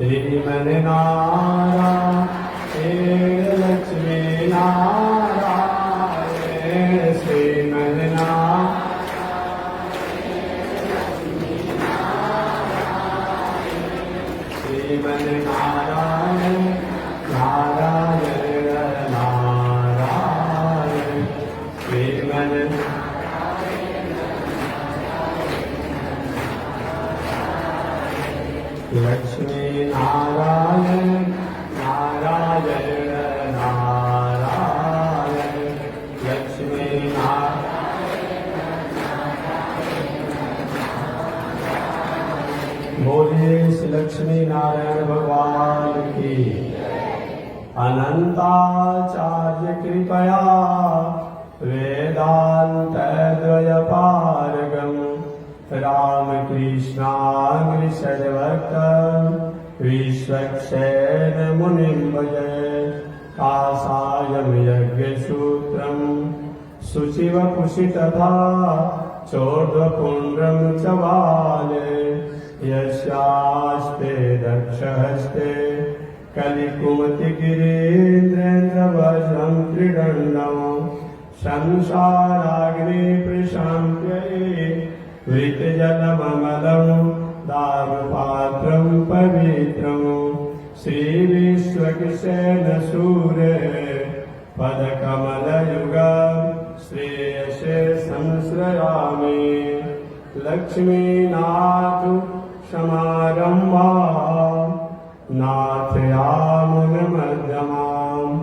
श्रीमन्नारायण लक्ष्मी नारायण श्रीमन्नारायण नारायण नारायण लक्ष्मी नारायण नारायण नारायण लक्ष्मी नारायण बोलिए श्री लक्ष्मी नारायण भगवान की अनंताचार्य कृपया वेदांत द्वय पारगम रामकृष्णाग्रसर्वक्त विश्वक्षेण मुनिं भजे कासायं यज्ञसूत्रं शुचिवपुषि तथा चोर्ध्वपुण्ड्रं च बाले यस्यास्ते दक्षहस्ते कलिकुमतिगिरीन्द्रेन्द्रवज्रं त्रिदण्डं संसाराग्नि प्रशान्त्यै वृतजलममलं दारुपात्रं पवित्रं श्रीविश्वक्सेन सूरे पदकमलयुगं श्रेयसे संश्रयामि लक्ष्मीनाथ समारम्भा नाथयामुनमध्यमाम्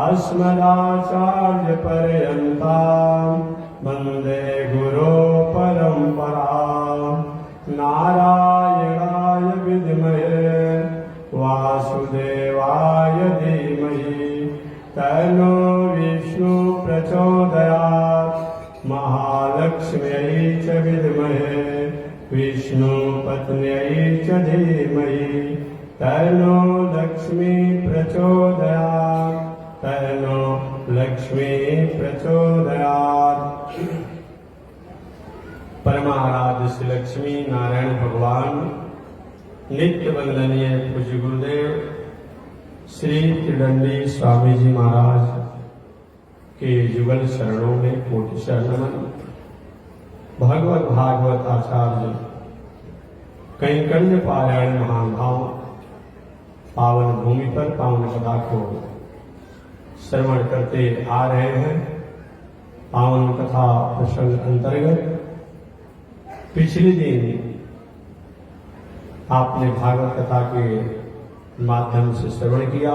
अस्मदाचार्यपर्यन्तां वन्दे गुरो परम्परां नारायणाय विद्महे वासुदेवाय धीमहि तन्नो विष्णु प्रचोदयात् महालक्ष्म्यै च विद्महे विष्णुपत्न्यै च धीमहि तन्नो लक्ष्मी प्रचोदयात् तन्नो लक्ष्मी प्रचोदयात्। परमाराध्य श्री लक्ष्मी नारायण भगवान नित्य वंदनीय पूज्य गुरुदेव श्री त्रिदंडी स्वामी जी महाराज के युगल शरणों में कोटि शरण। भगवत भागवत आचार्य कैंकर्य पारायण महानुभाव पावन भूमि पर पावन कथा को श्रवण करते आ रहे हैं। पावन कथा प्रसंग अंतर्गत पिछले दिन आपने भागवत कथा के माध्यम से श्रवण किया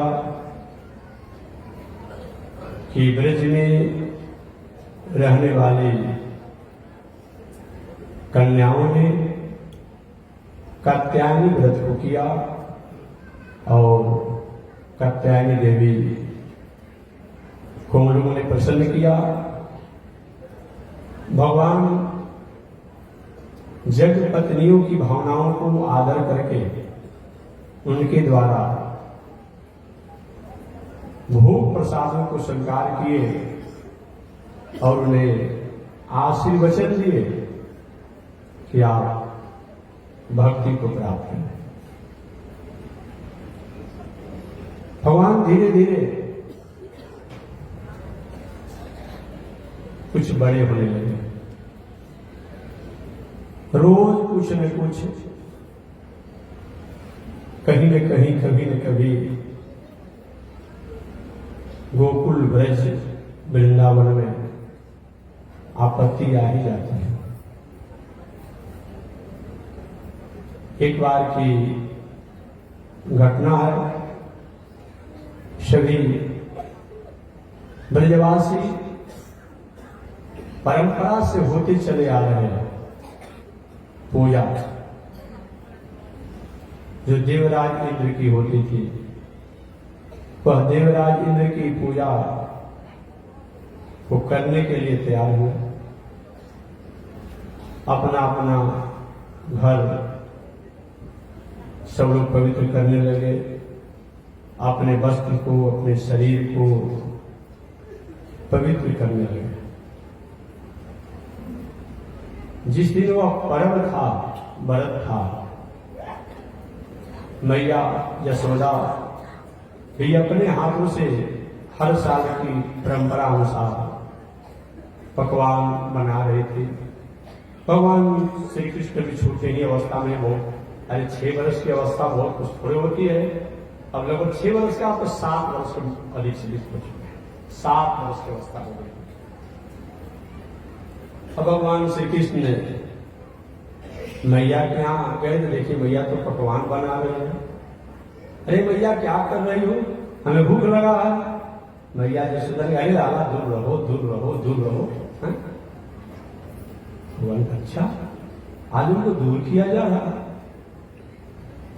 कि ब्रज में रहने वाली कन्याओं ने कात्यायनी व्रत को किया और कात्यायनी देवी को लोगों ने प्रसन्न किया। भगवान जग पत्नियों की भावनाओं को आदर करके उनके द्वारा भोग प्रसादों को स्वीकार किए और उन्हें आशीर्वचन दिए कि आप भक्ति को प्राप्त करें। भगवान धीरे धीरे कुछ बड़े होने लगे। रोज कुछ न कुछ कहीं न कहीं कभी न कभी गोकुल ब्रज वृंदावन में आपत्ति आ ही जाती है। एक बार की घटना है। सभी ब्रजवासी परंपरा से होते चले आ रहे हैं पूजा जो देवराज इंद्र की होती थी। वह देवराज इंद्र की पूजा को करने के लिए तैयार हुए। अपना अपना घर सब लोग पवित्र करने लगे। अपने वस्त्र को अपने शरीर को पवित्र करने लगे। जिस दिन वह पर्व था, व्रत था, मैया यशोदा भी अपने हाथों से हर साल की परंपरा अनुसार पकवान बना रहे थे। भगवान श्री कृष्ण भी छोटे ही अवस्था में बहुत, अरे 6 वर्ष की अवस्था बहुत कुछ थोड़ी होती है। अब लगभग 6 वर्ष का, आपको 7 वर्ष के अधिक से अधिक हो चुके हैं, 7 वर्ष की अवस्था हो गई। अब भगवान श्री कृष्ण ने मैया के यहाँ गए तो देखिए मैया तो पकवान बना रहे हैं। अरे मैया क्या कर रही हो, हमें भूख लगा है। मैया जैसे अरे लाला दूर रहो दूर रहो दूर रहो। भगवान अच्छा, आज उनको दूर किया जा रहा।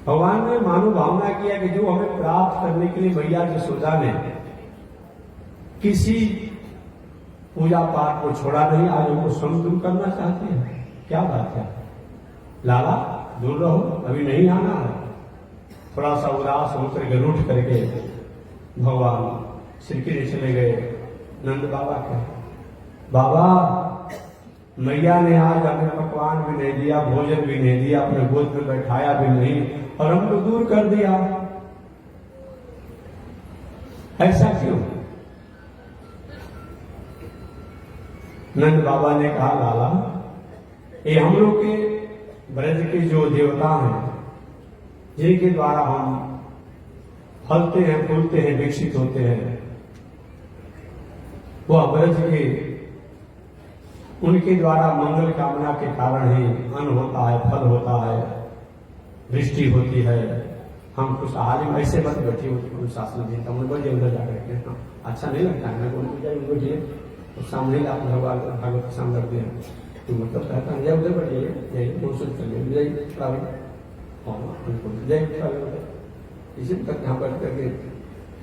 भगवान ने मानो भावना किया कि जो हमें प्राप्त करने के लिए मैया यशोदा ने किसी पूजा पाठ को छोड़ा नहीं, आज उनको सम दूर करना चाहते हैं। क्या बात है, लाला दूर रहो, अभी नहीं आना है। थोड़ा सा उदास होकर गरुड़ करके भगवान श्री कृष्ण चले गए नंद बाबा के। बाबा मैया ने आज हमें पकवान भी नहीं दिया, भोजन भी नहीं दिया, अपने गोद में बैठाया भी नहीं और हमको दूर कर दिया, ऐसा क्यों? नंद बाबा ने कहा लाला, ये हम लोग के ब्रज के जो देवता हैं जिनके द्वारा हम फलते हैं, फूलते हैं, विकसित होते हैं, वह ब्रज के उनके द्वारा मंगल कामना के कारण ही अन्न होता है, फल होता है, वृष्टि होती है। हम खुशहाली में ऐसे मत बैठे शासन देता हूँ बजे उधर जाकर के। हाँ, अच्छा नहीं लगता है, मैं उनको बैठिए तो सामने आप भगवान भागवत के सामने रखते हैं तो मतलब कहता है जय उधर बैठिए, जय मोसुद करिए, जय इसी तक यहाँ बैठ करके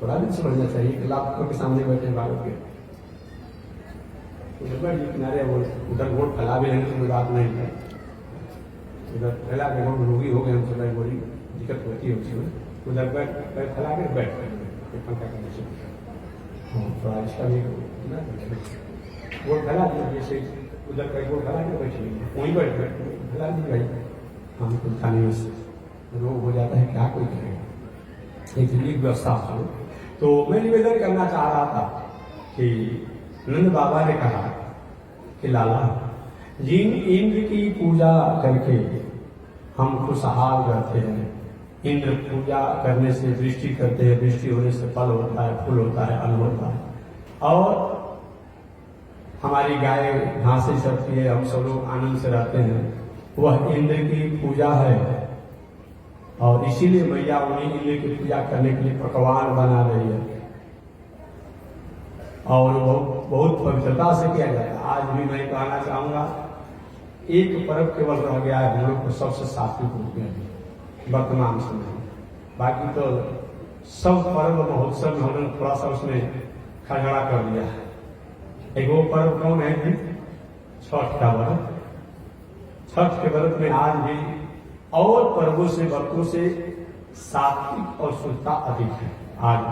थोड़ा भी समझना चाहिए कि लाभ के सामने बैठे भागवत के उधर किनारे वो उधर वोट फैला भी नहीं तो कोई बात नहीं है। उधर फैला के हम रोगी हो गए, हमसे भाई बड़ी दिक्कत होती है उसमें। उधर बैठ फैला के बैठ पंखा के नीचे थोड़ा इसका भी वोट फैला दिया, जैसे उधर कहीं वोट फैला के बैठिए, वहीं बैठ फैला दी भाई। हम कुछ खाने में रोग हो जाता है, क्या कोई करेगा, एक व्यवस्था हो। तो मैं निवेदन करना चाह रहा था कि नंद बाबा ने कहा कि लाला, जिन इंद्र की पूजा करके हम खुशहाल रहते हैं, इंद्र पूजा करने से वृष्टि करते हैं, वृष्टि होने से फल होता है, फूल होता है, अन्न होता है, और हमारी गाय घासें चरती है, हम सब लोग आनंद से रहते हैं, वह इंद्र की पूजा है। और इसीलिए मैया उन्हीं इंद्र की पूजा करने के लिए पकवान बना रही है और बहुत पवित्रता से किया जाता है। आज भी मैं कहना चाहूंगा, एक पर्व केवल रह गया है हम लोग को सबसे सात्विक रूप में वर्तमान समय, बाकी तो सब पर्व महोत्सव में हमने थोड़ा सा उसमें खड़खड़ा कर दिया है। एक वो पर्व कौन है कि छठ का व्रत। छठ के व्रत में आज भी और पर्वों से व्रतों से सात्विक और शुद्धता अधिक है। आज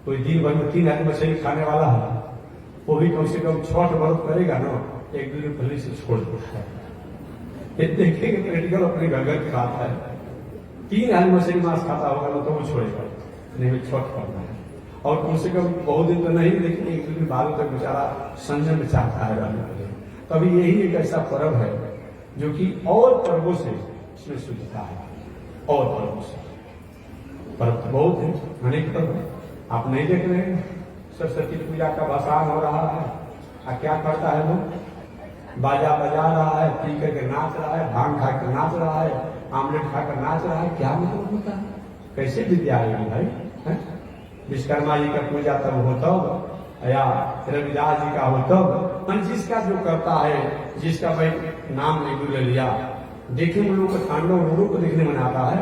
कोई दिन भर में 3 आदमी मछली खाने वाला है, वो भी कम से कम छठ व्रत करेगा ना, एक दिन पहले से छोड़ देता है। देखेंगे प्रैक्टिकल अपने घर की बात है, 3 आदमी मछली मांस खाता होगा ना तो वो छोड़ेगा, नहीं छठ करना है। और कम से कम बहुत दिन तो नहीं, लेकिन एक दिन बालों तक बेचारा संयम में चाहता है रहने के लिए। तभी यही एक ऐसा पर्व है जो कि और पर्वों से इसमें शुद्धता है, और पर्वों से पर्व तो बहुत है, अनेक पर्व है। आप नहीं देख रहे हैं, सरस्वती पूजा का भसान हो रहा है, क्या करता है वो, बाजा बजा रहा है, पी करके नाच रहा है, भांग खा कर नाच रहा है, आमलेट खाकर नाच रहा है, क्या मतलब होता है? कैसे विद्या आएगी भाई? विश्वकर्मा जी का पूजा तब हो तब, या रविदास जी का हो तब, जिसका जो करता है, जिसका भाई नाम नहीं ले लिया, देखे में लोग तांडव लोगों को देखने में आता है,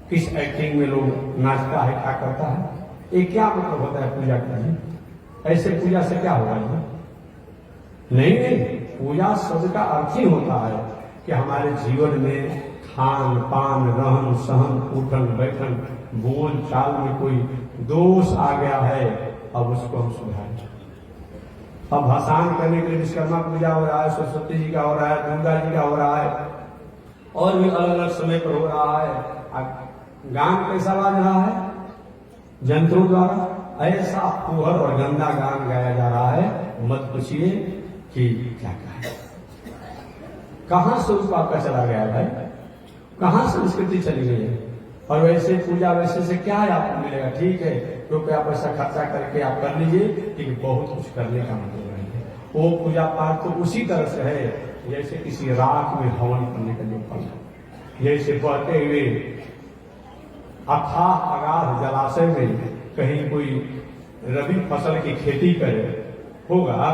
किस एक्टिंग में लोग नाचता है, क्या करता है, ये क्या मतलब होता है पूजा करने? ऐसे पूजा से क्या होगा? नहीं नहीं, पूजा शब्द का अर्थ ही होता है कि हमारे जीवन में खान पान, रहन सहन, उठन बैठन, बोल चाल में कोई दोष आ गया है, अब उसको हम सुधारें। अब भसान करने के लिए विश्वकर्मा पूजा हो रहा है, सरस्वती जी का हो रहा है, दुर्गा जी का हो रहा है, और भी अलग अलग समय पर हो रहा है। गान कैसा बाज रहा है? जंत्रों द्वारा। ऐसा फूहर और गंदा गान गाया जा रहा है, मत पूछिए कि क्या कहा। कहां स्वरूप आपका चला गया भाई? कहां संस्कृति चली गई है? और वैसे पूजा वैसे से क्या है आपको मिलेगा? ठीक है, रुपया पैसा खर्चा करके आप कर लीजिए, लेकिन बहुत कुछ करने का मतलब नहीं है। वो पूजा पाठ तो उसी तरह से है जैसे किसी राख में हवन करने का जो फल है। जैसे बहते हुए अथाह अगाध जलाशय में कहीं कोई रबी फसल की खेती करे, होगा,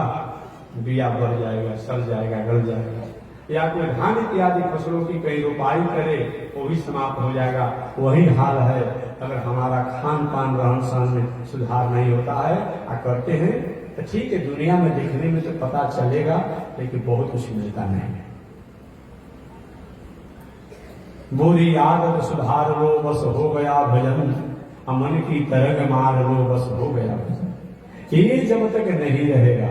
बिया बढ़ जाएगा, सड़ जाएगा, गल जाएगा। या कोई धान इत्यादि फसलों की कहीं रोपाई करे, वो भी समाप्त हो जाएगा। वही हाल है अगर हमारा खान पान रहन सहन में सुधार नहीं होता है करते हैं तो ठीक है, दुनिया में दिखने में तो पता चलेगा, लेकिन बहुत कुछ मिलता नहीं है। बुरी आदत सुधार लो बस हो गया भजन, अमन की तरंग मार लो बस हो गया भजन। ये जब तक नहीं रहेगा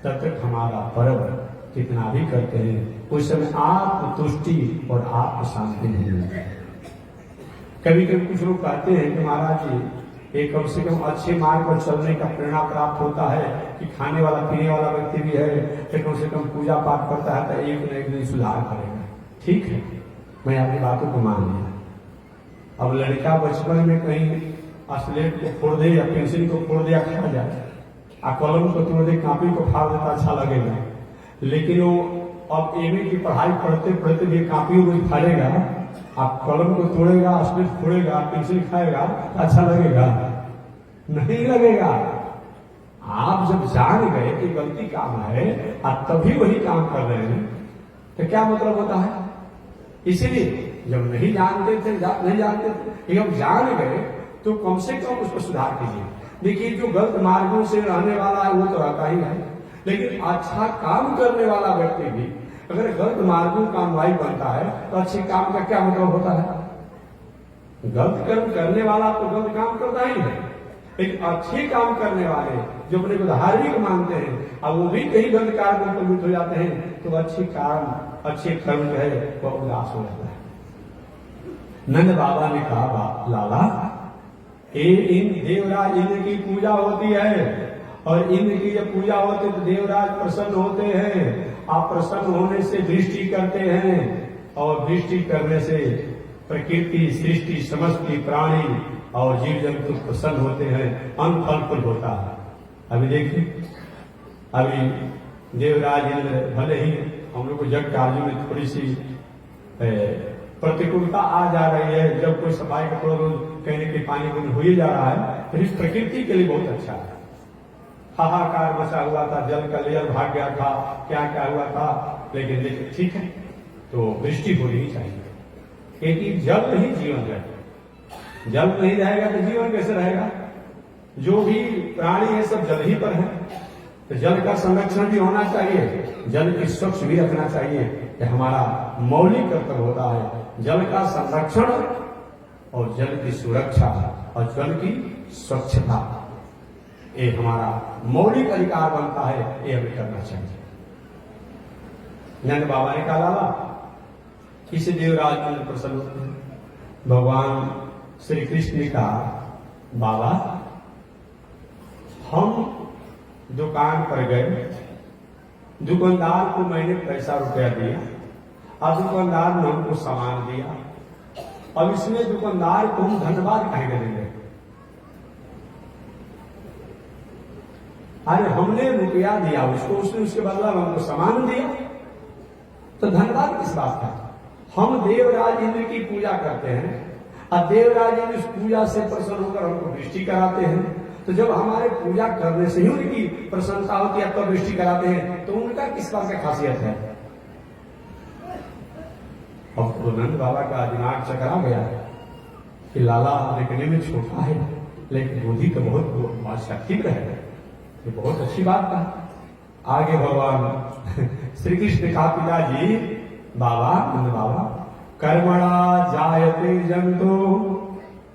तब तक हमारा पर्व कितना भी करते हैं उस समय आत्मतुष्टि और आत्म शांति नहीं मिलती। कभी कभी कुछ लोग कहते हैं कि महाराज जी एक कम से कम अच्छे मार्ग पर चलने का प्रेरणा प्राप्त होता है कि खाने वाला पीने वाला व्यक्ति भी है कि कम से कम पूजा पाठ करता है तो एक न एक दिन सुधार करेगा। ठीक है, मैं आपकी बातों को मान लिया। अब लड़का बचपन में कहीं स्लेट को फोड़ दे या पेंसिल को फोड़ दे या खा जाए, कलम को तोड़ दे, कापी को फाड़ देता, अच्छा लगेगा। लेकिन वो अब एमए की पढ़ाई पढ़ते पढ़ते भी कापी को फाड़ेगा, आप कलम को तोड़ेगा, स्लेट फोड़ेगा, पेंसिल खाएगा, अच्छा लगेगा? नहीं लगेगा। आप जब जान गए कि गलती काम है और तभी वही काम कर रहे हैं तो क्या मतलब होता है? इसीलिए जब नहीं जानते थे, नहीं जानते थे, जब जान गए तो कम से कम उसको सुधार कीजिए। देखिए, जो गलत मार्गों से रहने वाला है वो तो रहता ही है, लेकिन अच्छा काम करने वाला व्यक्ति भी अगर गलत मार्गों का अनुयायी बनता है तो अच्छे काम का क्या मतलब होता है? गलत कर्म करने वाला तो गलत काम करता ही है, लेकिन अच्छे काम करने वाले जो अपने को धार्मिक मानते हैं और वो भी कई गलत कार्य में प्रवृत्त हो जाते हैं तो अच्छे काम अच्छे कर्म जो है वह उदास हो जाता है। नंद बाबा ने कहा, लाला इन देवराज इंद्र की पूजा होती है और इंद्र की जब पूजा होती है तो देवराज प्रसन्न होते हैं। आप प्रसन्न होने से दृष्टि करते हैं और दृष्टि करने से प्रकृति सृष्टि समस्त प्राणी और जीव जंतु प्रसन्न होते हैं, अन्न फल फूल होता है। अभी देखिए, अभी देवराज इंद्र भले ही हम लोग को जग कार्य में थोड़ी सी प्रतिकूलता आ जा रही है, जब कोई सफाई का रोज कहने के पानी बंद हो ही जा रहा है, तो इस प्रकृति के लिए बहुत अच्छा है। हाहाकार मचा हुआ था, जल का लेयर भाग गया था, क्या क्या हुआ था, लेकिन देखिए ठीक है, तो वृष्टि होनी ही चाहिए क्योंकि जल नहीं जीवन है। जल नहीं रहेगा तो जीवन कैसे रहेगा? जो भी प्राणी है सब जल ही पर है, तो जल का संरक्षण भी होना चाहिए, जल की स्वच्छ भी रखना चाहिए। ये हमारा मौलिक कर्तव्य होता है, जल का संरक्षण और जल की सुरक्षा और जल की स्वच्छता, ये हमारा मौलिक अधिकार बनता है, ये हमें करना चाहिए। नंद बाबा ने कहा, लाला किसी देवराज में प्रसन्न होते हैं। भगवान श्री कृष्ण ने कहा, बाबा हम दुकान पर गए, दुकानदार को मैंने पैसा रुपया दिया और दुकानदार ने हमको सामान दिया, अब इसमें दुकानदार को हम धन्यवाद कहे करेंगे? अरे हमने रुपया दिया उसको, उसने उसके बदला में हमको सामान दिया, तो धन्यवाद किस बात का? हम देवराज इंद्र की पूजा करते हैं और देवराज इंद्र इस पूजा से प्रसन्न होकर हमको वृष्टि कराते हैं, तो जब हमारे पूजा करने से ही उनकी प्रसन्नता होती है तब वृष्टि कराते हैं, तो उनका किस बात का खासियत है? अब तो नंद बाबा का दिमाग चकरा गया कि लाला दिखने में छोटा है लेकिन बुद्धि तो बहुत शक्ति है, ये बहुत अच्छी बात कहा। आगे भगवान श्री कृष्ण का पिताजी बाबा नंद बाबा, कर्मणा जायते जंतो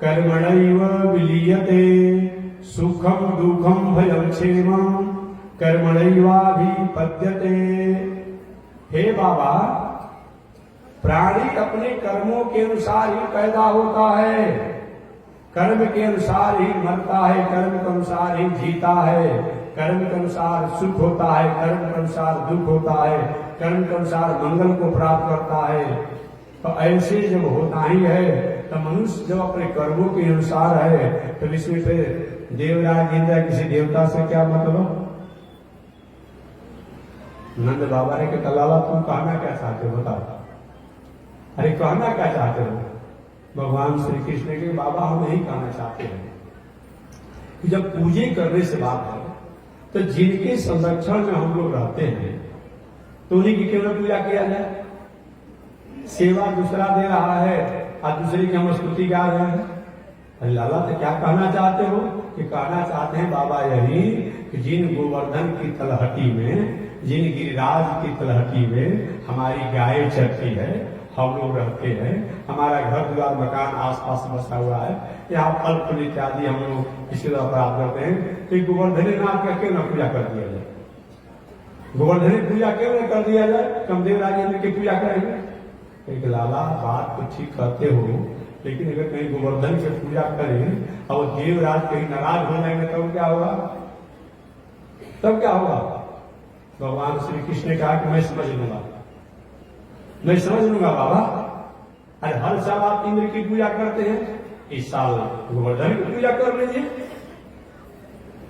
कर्मणैव विलीयते, सुखम दुखम भयम क्षेमम कर्मणैवाभिपद्यते। हे बाबा, प्राणी अपने कर्मों के अनुसार ही पैदा होता है, कर्म के अनुसार ही मरता है, कर्म के अनुसार ही जीता है, कर्म के अनुसार सुख होता है, कर्म के अनुसार दुख होता है, कर्म के अनुसार मंगल को प्राप्त करता है। तो ऐसे जब होता ही है तो मनुष्य जब अपने कर्मों के अनुसार है तो इसमें फिर देवराज इंद्र किसी देवता से क्या मतलब? नंद बाबा ने कहा लाला तुम कहना क्या चाहते हो बताओ? अरे कहना क्या चाहते हो? भगवान श्री कृष्ण के बाबा हम यही कहना चाहते हैं कि जब पूजे करने से बात है तो जिनके संरक्षण में हम लोग रहते हैं तो उन्हीं की केवल पूजा किया जाए। सेवा दूसरा दे रहा है और दूसरी की हम स्तुति गा रहे हैं। अरे लाला तो क्या कहना चाहते हो? कि कहना चाहते हैं बाबा यही कि जिन गोवर्धन की तलहटी में, जिन गिरिराज की तलहटी में हमारी गाय चरती है, हम लोग रहते हैं, हमारा घर द्वार मकान आसपास बसा हुआ है, यहाँ फल फूल इत्यादि हम लोग इसी तरह प्राप्त करते हैं, तो गोवर्धनी नाथ का क्यों न पूजा कर दिया जाए? गोवर्धनी पूजा क्यों न कर दिया जाए? कमदेव राजेंद्र की पूजा करेंगे। एक लाला बात तो ठीक कहते हो, लेकिन अगर कहीं गोवर्धन की पूजा करें और देवराज कहीं नाराज हो जाएंगे तब क्या होगा? तब क्या होगा? भगवान श्री कृष्ण ने कहा कि मैं समझ लूंगा, मैं समझ लूंगा बाबा। अरे हर साल आप इंद्र की पूजा करते हैं, इस साल गोवर्धन की पूजा कर लीजिए।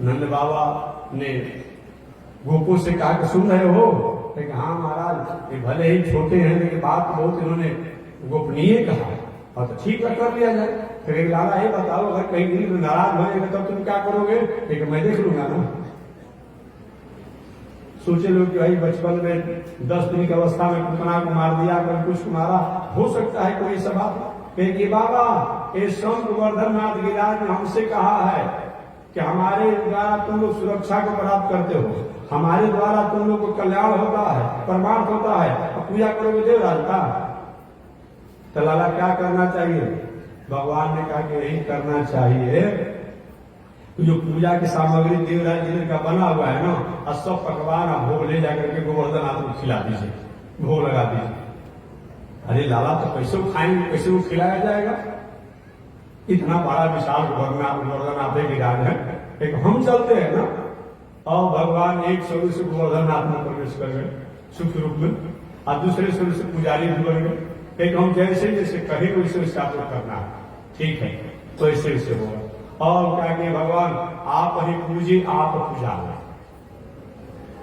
नंद बाबा ने गोपू से कहा कि सुन रहे हो? हाँ महाराज, ये भले ही छोटे हैं लेकिन बात बहुत इन्होंने गोपनीय कहा और तो ठीक है कर लिया जाए। फिर एक लाला ये बताओ अगर कहीं इंद्र नाराज बनेगा तब तुम क्या करोगे? लेकिन मैं देख लूंगा ना। सोचे लोग कि भाई बचपन में 10 दिन की अवस्था में पुतना को मार दिया, कभी कुछ को मारा, हो सकता है कोई सब कि बाबा ये संत गोवर्धन नाथ गिरिराज ने हमसे कहा है कि हमारे द्वारा तुम लोग सुरक्षा को प्राप्त करते हो, हमारे द्वारा तुम लोग को कल्याण होता है, परमार्थ होता है, अब पूजा करोगे देवराज का। तो लाला क्या करना चाहिए? भगवान ने कहा कि यही करना चाहिए, जो पूजा की सामग्री देवराज जी का बना हुआ है ना, और सब पकवान आप भोग ले जाकर के गोवर्धन नाथ को खिला दीजिए, भोग लगा दीजिए। अरे लाला तो कैसे वो खाएंगे, कैसे वो खिलाया जाएगा? इतना बड़ा विशाल गोवर्धन नाथ गिरिराज है, एक हम चलते हैं ना और भगवान एक स्वरूप से गोवर्धन नाथ में प्रवेश कर गए सुख रूप में, और दूसरे स्वरूप से पुजारी भी बन गए। एक हम जैसे जैसे कहीं वैसे वैसे आप करना है, ठीक है, तो ऐसे वैसे होगा। और क्या कि भगवान आप ही पूजे, आप पूजा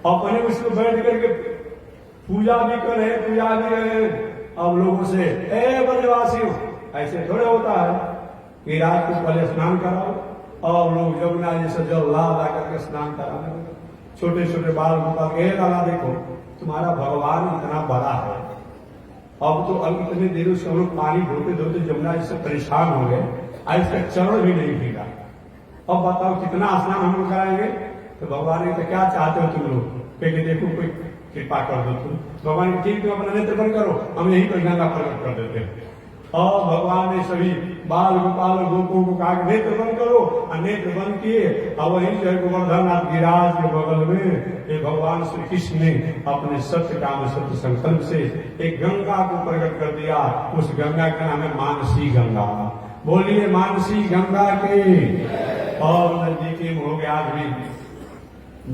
अपने उसमें बैठ करके पूजा भी करे, पूजा भी करे। अब लोगों से ए ब्रजवासियों, ऐसे थोड़ा होता है कि रात को पहले स्नान कराओ और लोग जमुना जैसे जल ला करके स्नान कराने, छोटे छोटे बाल गोपाल के लाला देखो तुम्हारा भगवान इतना बड़ा है। अब तो अब इतने देरों से हम लोग पानी धोते धोते जमुना जैसे परेशान हो गए, आज तक चरण भी नहीं भीगा, अब बताओ कितना स्नान हम लोग कराएंगे? तो भगवान ने तो क्या चाहते हो तुम लोग? कहेंगे देखो कोई कृपा कर दो तुम। भगवान ठीक तुम अपना नेत्र बंद करो, हम यही पर गंगा प्रकट कर देते हैं। और भगवान ने सभी बाल गोपाल गोपों को कहा नेत्र बंद करो, और नेत्र बंद किए और वहीं जो है गोवर्धन नाथ गिरिराज के बगल में ये भगवान श्री कृष्ण ने अपने सत्य काम सत्य संकल्प से एक गंगा को प्रकट कर दिया। उस गंगा का नाम है मानसी गंगा। बोलिए मानसी गंगा के। और नजदीकी में हो गया आज भी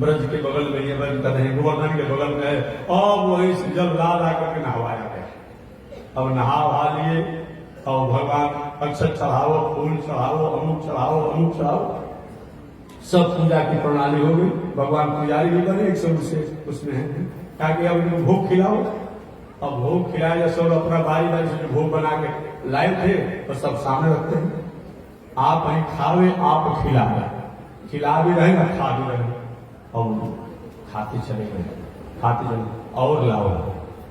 ब्रज के बगल में ये ब्रज कर रहे गोवर्धन के बगल में है, और वही से जल ला करके नहवाया गया। अब नहा लिए और भगवान अक्षत चढ़ाओ, फूल चढ़ाओ, अमुक चढ़ाओ, अमुक चढ़ाओ, सब पूजा की प्रणाली हो गई। भगवान पुजारी भी बने एक सब से उसमें है, ताकि अब उनको भोग खिलाओ। अब भोग खिलाया सब अपना बारी बारी से भोग बना के लाए थे तो सब सामने रखते हैं। आप वहीं खावे, आप खिला भी रहे, खा भी रहे, और खाते चले गए, खाते चले और लाओ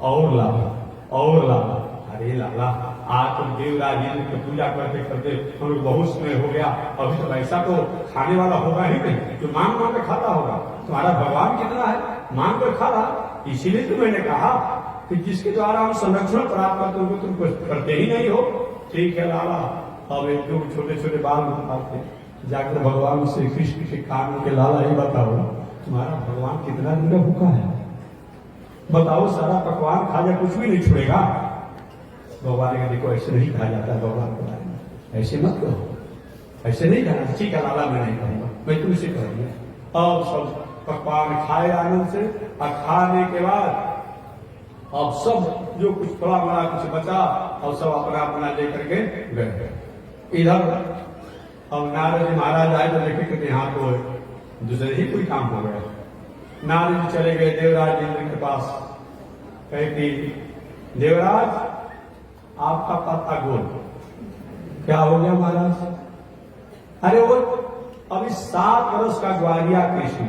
और लाओ और लाओ। अरे लाला आज तो देवराज जी की पूजा करते करते हम लोग बहुत समय हो गया, अभी तो ऐसा तो खाने वाला होगा ही नहीं जो मांग मांग कर खाता होगा। तुम्हारा भगवान कितना है, मांग कर खा रहा। इसीलिए तो मैंने कहा कि जिसके द्वारा हम संरक्षण प्राप्त करते हो तुम कुछ करते ही नहीं हो। ठीक है लाला, अब एक दो छोटे छोटे बाल निकालते जाकर भगवान श्री कृष्ण के कान के लाला ही बताओ तुम्हारा भगवान कितना दिन का भूखा है? बताओ सारा पकवान खा जाए कुछ भी नहीं छोड़ेगा। भगवान ने देखो ऐसे नहीं कहा जाता भगवान के बारे में, ऐसे मत कहो, ऐसे नहीं कहना। ठीक है लाला मैं नहीं कहूंगा, मैं तुमसे कहूंगा। अब सब पकवान खाए आनंद से, और खाने के बाद अब सब जो कुछ थोड़ा बड़ा कुछ बचा और सब अपना अपना लेकर के गए। इधर अब नारद जी महाराज आए तो देखे कि यहाँ तो दूसरे ही कोई काम हो गया। नारद जी चले गए देवराज इंद्र के पास, कहे कि देवराज आपका पता गोल। क्या हो गया महाराज? अरे वो अभी 7 वर्ष का ग्वालिया कृष्ण,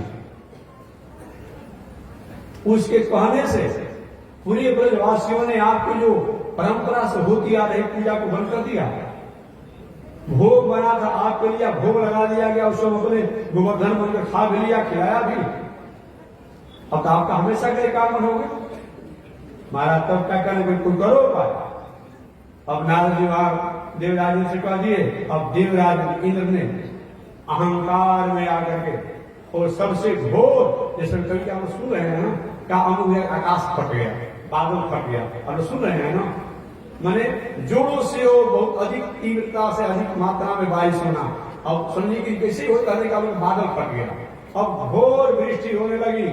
उसके कहने से पूरे ब्रजवासियों ने आपकी जो परंपरा से होती आ रही पूजा को बंद कर दिया। भोग बना था आपके लिए, भोग लगा दिया गया, उसको अपने गोवर्धन बनकर खा भी लिया, खिलाया भी। अब तो आपका हमेशा के काम बनोगे महाराज, तब क्या करने बिल्कुल करो पाए। अब नारद जी वहां देवराज से कह दिए। अब देवराज इंद्र ने अहंकार में आकर के और सबसे घोर, जैसे कभी हम सुन रहे हैं ना, क्या अनुभव आकाश फट गया, बादल फट गया, अब सुन रहे हैं ना, माने जोरों से और बहुत अधिक तीव्रता से अधिक मात्रा में बारिश होना। अब समझिए कि कैसे होता है कि बादल फट गया, अब घोर वृष्टि होने लगी।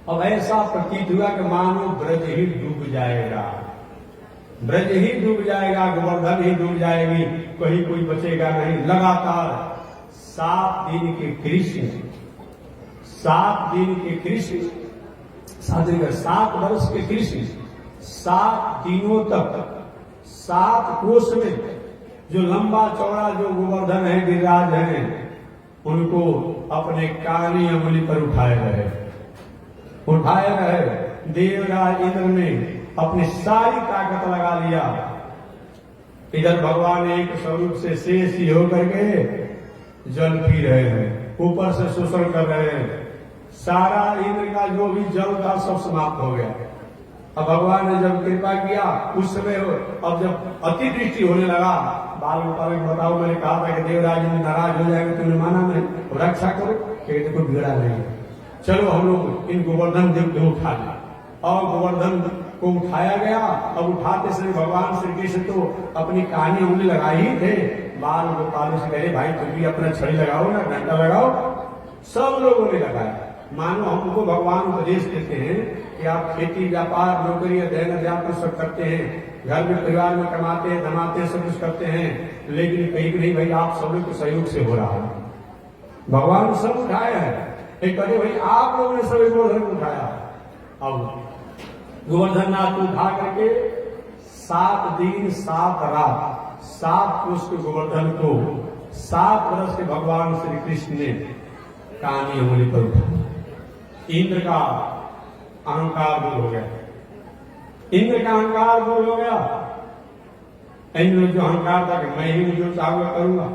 अब ऐसा प्रतीत हुआ कि मानो ब्रज ही डूब जाएगा, ब्रज ही डूब जाएगा, गोवर्धन ही डूब जाएगी, कहीं कोई बचेगा नहीं। लगातार 7 दिन के कृष्ण, 7 दिन के कृष्ण, 7 वर्ष के कृष्ण 7 दिनों तक 7 कोस में जो लंबा चौड़ा जो गोवर्धन है, गिरिराज है, उनको अपने कानी अंगुली पर उठाए रहे। देवराज इंद्र ने अपनी सारी ताकत लगा लिया। इधर भगवान एक स्वरूप से शेष ही होकर के जल पी रहे हैं, ऊपर से शोषण कर रहे हैं। सारा इंद्र का जो भी जल था सब समाप्त हो गया। अब भगवान ने जब कृपा किया उस समय, अब जब अतिवृष्टि होने लगा, बाल गोपाल बताओ, मैंने कहा था कि देवराज इंद्र नाराज हो जाएंगे, तुमने माना नहीं, रक्षा करो, कहते कोई बिगड़ा नहीं, चलो हम लोग इन गोवर्धन देव को उठा लें। और गोवर्धन को उठाया गया। अब उठाते समय भगवान श्री कृष्ण तो अपनी कहानी उंगली लगाई ही थे। बाल गोपाल से कहे भाई तुम भी अपना छड़ी लगाओ ना, डंडा लगाओ। सब लोगों ने लगाया। मानो हमको भगवान उपदेश देते हैं कि आप खेती व्यापार नौकरी अध्ययन अध्यापन सब करते हैं, घर में परिवार में कमाते हैं धमाते हैं, सब कुछ करते हैं, लेकिन कहीं नहीं भाई आप सब लोग के सहयोग से हो रहा है। भगवान सब उठाए हैं, कहे भाई आप लोगों ने सब गोवर्धन उठाया। अब गोवर्धन नाथ को उठा करके 7 दिन 7 रात 7 कोस के गोवर्धन को 7 वर्ष के भगवान श्री कृष्ण ने कानी अंगुली पर उठाया। इंद्र का अहंकार दूर हो गया, इंद्र का अहंकार दूर हो गया। इंद्र जो अहंकार था कि मैं ही जो चाहूंगा करूंगा,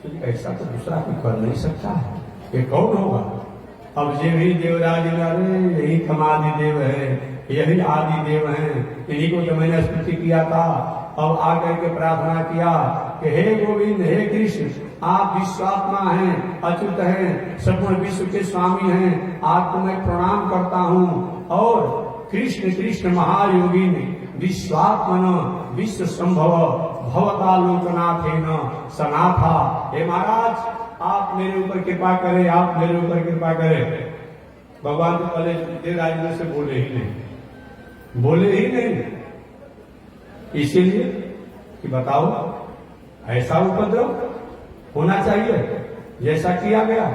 तो ऐसा तो दूसरा कोई कर नहीं सकता है, ये कौन होगा? अब ये भी देवराज यही समाधि देव है, यही आदि देव हैं, इन्हीं को जो मैंने स्तुति किया था। अब आकर के प्रार्थना किया कि हे गोविंद, हे कृष्ण, आप विश्वात्मा हैं, अच्युत हैं, संपूर्ण विश्व के स्वामी हैं, आपको मैं प्रणाम करता हूँ। और कृष्ण कृष्ण महायोगी विश्वात्मन विश्व संभव भवतालोकनाथेन सनाथा। हे महाराज आप मेरे ऊपर कृपा करें, आप मेरे ऊपर कृपा करें। भगवान तो पहले देवराज से बोले ही नहीं, इसीलिए कि बताओ ऐसा उपद्रव होना चाहिए जैसा किया गया।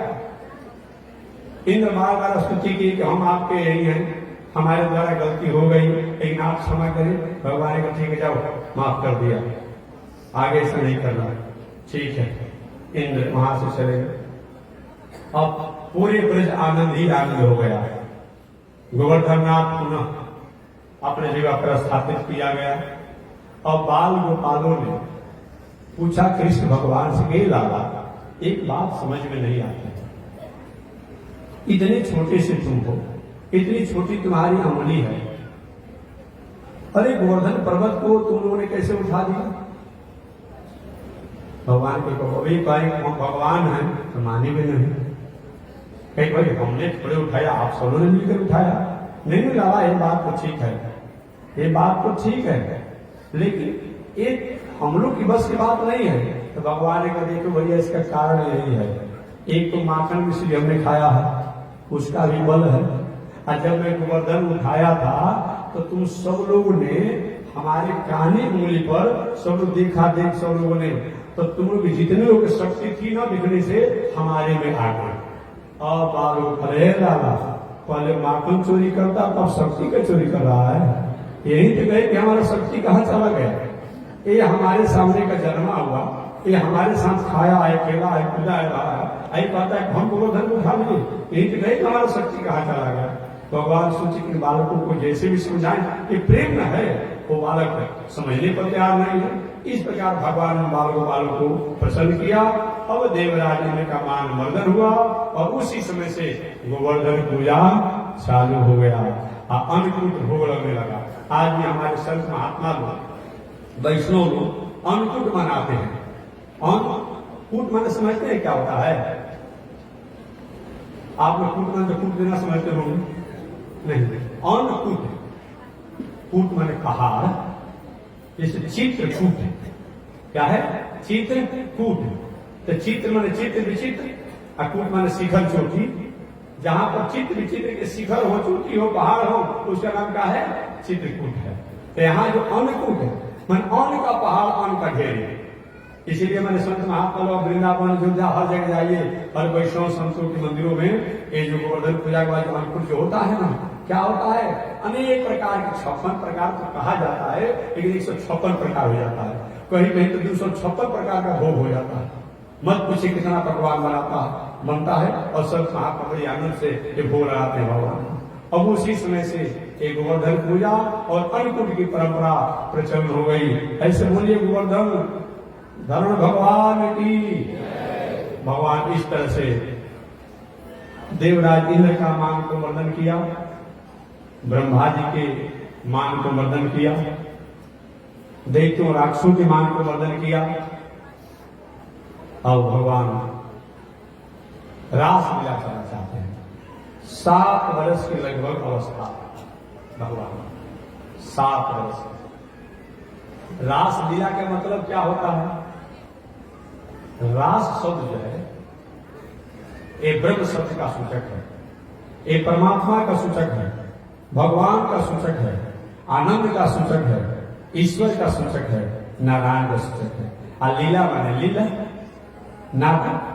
इंद्र बार बार स्तुति की कि हम आपके यही हैं, हमारे द्वारा गलती हो गई, लेकिन आप क्षमा करें। भगवान ने ठीक है जाओ माफ कर दिया, आगे ऐसा नहीं करना, ठीक है। इंद्र वहां से चले गए। अब पूरे ब्रज आनंद ही आनंद हो गया। गोवर्धननाथ पुनः अपने जगह पर स्थापित किया गया। और बाल गोपालों ने पूछा कृष्ण भगवान से कि लाला एक बात समझ में नहीं आती, इतने छोटे से तुम हो, इतनी छोटी तुम्हारी अंगुली है, अरे गोवर्धन पर्वत को तुम लोगों ने कैसे उठा दिया? भगवान के कभी हम भगवान हैं तो माने भी नहीं, कहीं भाई हमने थोड़े उठाया, आप सबों ने मिलकर उठाया। नहीं लाला ये बात तो ठीक है, ये बात तो ठीक है, लेकिन एक हम लोग की बस की बात नहीं है। तो भगवान ने कहा देखो भैया इसका कारण यही है, एक तो माखन मिश्री हमने खाया है, उसका भी बल है। और जब मैं गोवर्धन उठाया था तो तुम सब लोगों ने हमारे कानी उंगली पर सब लोग देखा, सब लोगों ने, तो तुम लोग जितने लोग शक्ति थी ना दिखने से हमारे में आ गए। अब बालो अरे लाला, पहले माखन चोरी करता तब शक्ति का चोरी कर रहा है। यही तो कहे कि हमारा शक्ति कहाँ चला गया। ये हमारे सामने का जन्मा हुआ, ये हमारे साथ खाया है, खेला है, कूदा है, रहा है, आई कहता है हम गोवर्धन को उठा लिए। यही तो कहे कि हमारा शक्ति कहाँ चला गया। भगवान सोचे कि बालकों को जैसे भी समझाएं कि प्रेम न है, वो बालक समझने पर तैयार नहीं है। इस प्रकार भगवान ने बालकों को प्रसन्न किया। अब देवराज ने का मान मर्दन हुआ और उसी समय से गोवर्धन पूजा चालू हो गया, अन्नकूट भोग लगने लगा। आज भी हमारे संत महात्मा लोग, वैष्णव लोग अन्नकूट मनाते हैं। अन्नकूट माने समझते हैं क्या होता है? आप लोग कूट माने कूट देना समझते होंगे नहीं। अन्नकूट, कूट माने पहाड़, जैसे चित्रकूट क्या है? चित्रकूट। तो चित्र माने चित्र विचित्र, और कूट माने शिखर चोटी। जहां पर चित्र विचित्र के शिखर हो, चोटी हो, पहाड़ हो, उसका नाम क्या है? चित्रकूट है। तो यहाँ जो अन्नकूट है मन अन्न का पहाड़, अन्न का ढेर है। इसीलिए मैंने संत महात्मा लोग वृंदावन अयोध्या हर जगह जाइए, हर वैष्णव संतों के मंदिरों में ये जो गोवर्धन पूजा के बाद जो अन्नकूट जो होता है ना, क्या होता है? अनेक प्रकार के 56 प्रकार तो कहा जाता है, लेकिन 156 प्रकार हो जाता है। कहीं कहीं तो 256 प्रकार का भोग हो जाता है। मत पूछिए कितना पकवान बनता है, और संत महात्मा बड़ी आनंद से ये भोग लगाते हैं भगवान। अब उसी समय से एक गोवर्धन पूजा और अन्नकूट की परंपरा प्रचलन हो गई। ऐसे बोलिए गोवर्धन धर्म भगवान की। भगवान इस तरह से देवराज इंद्र का मान को वर्धन किया, ब्रह्मा जी के मान को वर्धन किया, दैत्यों राक्षसों के मान को वर्धन किया। अब भगवान रासलीला करना चाहते हैं। 7 वर्ष के लगभग अवस्था भगवान, 7 वर्ष। रासलीला का मतलब क्या होता है? रास शब्द जो है ये ब्रह्म शब्द का सूचक है, ये परमात्मा का सूचक है, भगवान का सूचक है, आनंद का सूचक है, ईश्वर का सूचक है, नारायण का सूचक है। और लीला माने लीला, नाटक।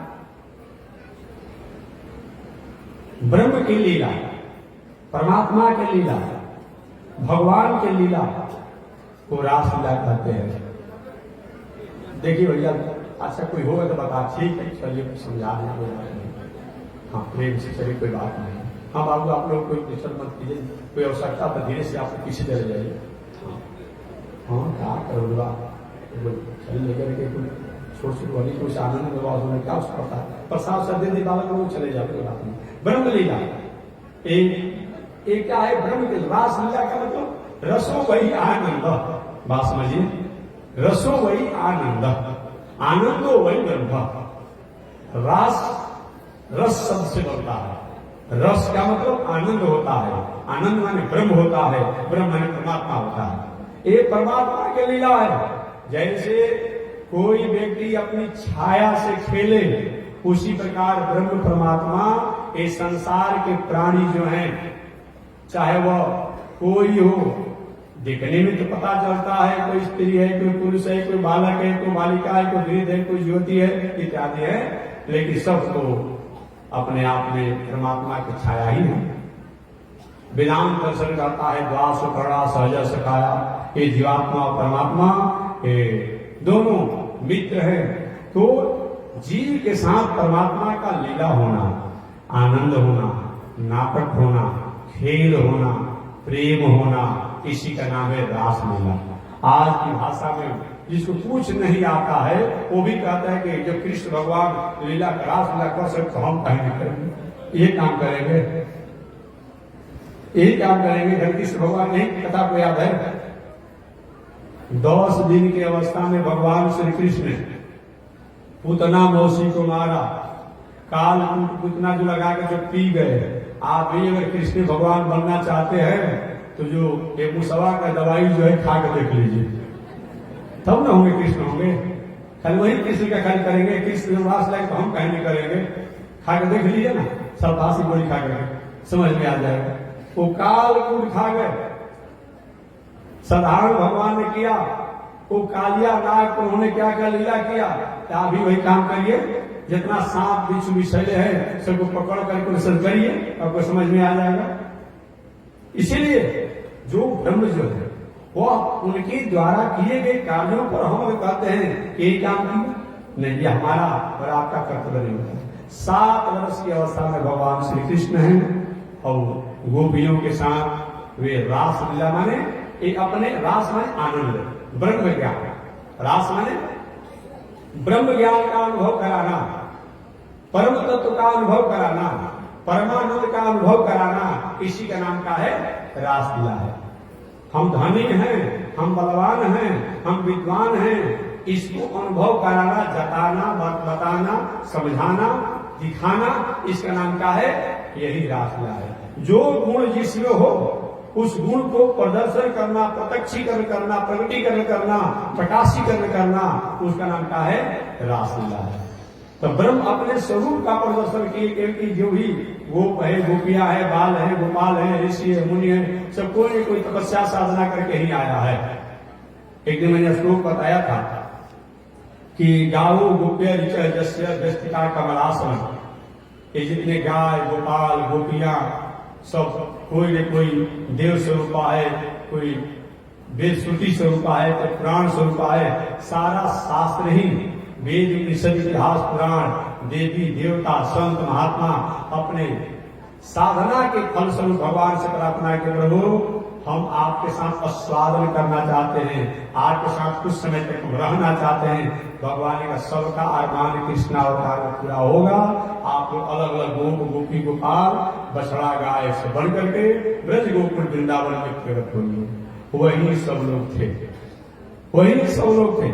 ब्रह्म की लीला, परमात्मा की लीला, भगवान की लीला को रासलीला कहते हैं। देखिए भैया, अच्छा कोई होगा तो बता, ठीक है चलिए समझा दें, कोई बात नहीं। हाँ प्रेम से चलिए, कोई बात नहीं। हाँ बाबू आप लोग कोई डिस्टर्ब मत कीजिए, कोई आवश्यकता तो धीरे से आप पीछे चले जाइए। हाँ क्या करोगे, चलिए लेकर के कोई छोटी बड़ी कुछ आनंद में बात होने क्या उसका पता है, प्रसाद सब दिन बालक लोग चले जाते कोई बात नहीं। ब्रह्म लीला एक क्या है? ब्रह्म की रासलीला का मतलब रसो वही आनंद। बात समझिए, रसो वही आनंद, आनंदो वही ब्रह्म। रस शब्द से बनता है। रस का मतलब आनंद होता है, आनंद माने ब्रह्म होता है, ब्रह्म माने परमात्मा होता है। ये परमात्मा की लीला है। जैसे कोई व्यक्ति अपनी छाया से खेले, उसी प्रकार ब्रह्म परमात्मा ये संसार के प्राणी जो हैं, चाहे वह कोई हो, देखने में तो पता चलता है कोई स्त्री है, कोई पुरुष है, कोई बालक है, कोई बालिका है, कोई वृद्ध है, कोई युवती है इत्यादि है, लेकिन सबको अपने आप में परमात्मा की छाया ही है। वेदांत दर्शन करता है द्वास कड़ा सहज सखाया, ये जीवात्मा और परमात्मा ये दोनों मित्र हैं। तो जीव के साथ परमात्मा का लीला होना, आनंद होना, नाटक होना, खेल होना, प्रेम होना, इसी का नाम है रासलीला। आज की भाषा में जिसको कुछ नहीं आता है वो भी कहता है कि जब कृष्ण भगवान लीला रासलीला कर सकते तो हम कहीं नहीं करेंगे, ये काम करेंगे, यही काम करेंगे। कृष्ण भगवान यही कथा को याद है, 10 दिन की अवस्था में भगवान श्री कृष्ण पूतना मौसी को मारा, काल पूतना जो लगा के जो पी गए। आप भी अगर कृष्ण भगवान बनना चाहते हैं तो जो ये मुसवा का दवाई जो है खा के देख लीजिए, तब ना होंगे कृष्ण होंगे। खाली वही कृष्ण का खाली करेंगे, कृष्ण रास लाए तो हम कहीं नहीं करेंगे। खा के देख लीजिए ना, सब बासी गोली खा गए, समझ में आ जाएगा। वो काल कूद खा गए, साधारण भगवान ने किया। वो कालिया नाग को उन्होंने क्या क्या लीला किया, क्या भी वही काम करिए। जितना सांप बिच्छू विषैले है सबको पकड़ करके विसर्जन करिए, आपको समझ में आ जाएगा। इसीलिए जो ब्रह्म जो है वो उनके द्वारा किए गए कार्यों पर हम कहते हैं कि ये काम किया नहीं, ये हमारा और आपका कर्तव्य नहीं होता। 7 वर्ष की अवस्था में भगवान श्री कृष्ण हैं और गोपियों के साथ वे रास लीला माने एक अपने रास माने आनंद, ब्रह्म ज्ञान, रास माने ब्रह्म ज्ञान का अनुभव कराना, परम तत्व का अनुभव कराना, परमानंद का अनुभव कराना, इसी का नाम का है रास लीला है। हम धनी हैं, हम बलवान हैं, हम विद्वान हैं, इसको अनुभव कराना, जताना, बताना, समझाना, दिखाना, इसका नाम का है यही रासलीला है। जो गुण जिसमें हो उस गुण को प्रदर्शन करना, प्रत्यक्षीकरण करना, प्रकटीकरण करना, प्रकाशीकरण करना, उसका नाम का है रासलीला है। तो ब्रह्म अपने स्वरूप का प्रदर्शन किए कि जो भी गोप है, गोपिया है, बाल है, गोपाल है, ऋषि है, मुनि है, सब कोई न कोई तपस्या साधना करके ही आया है। एक दिन मैंने श्लोक बताया था कि गावो गोप्य ऋच जस्य व्यस्तिका कमलासन, ये जितने गाय, गोपाल, गोपियां सब कोई न कोई देव स्वरूपा है, कोई वेद श्रुति स्वरूपा है, कोई पुराण स्वरूपा है। सारा शास्त्र ही वेद, उपनिषद, इतिहास, पुराण, देवी देवता, संत महात्मा अपने साधना के फल स्वरूप भगवान से प्रार्थना के प्रभु हम आपके साथ आस्वादन करना चाहते हैं, आपके साथ कुछ समय तक रहना चाहते हैं। भगवान का सबका अरमान कृष्णा अवतार में पूरा होगा। आप लोग अलग अलग गोप, गोपी, गोपाल, बछड़ा, गाय से बढ़ करके ब्रज गोकुल वृंदावन में प्रकट होंगे। वही सब लोग थे, वही सब लोग थे।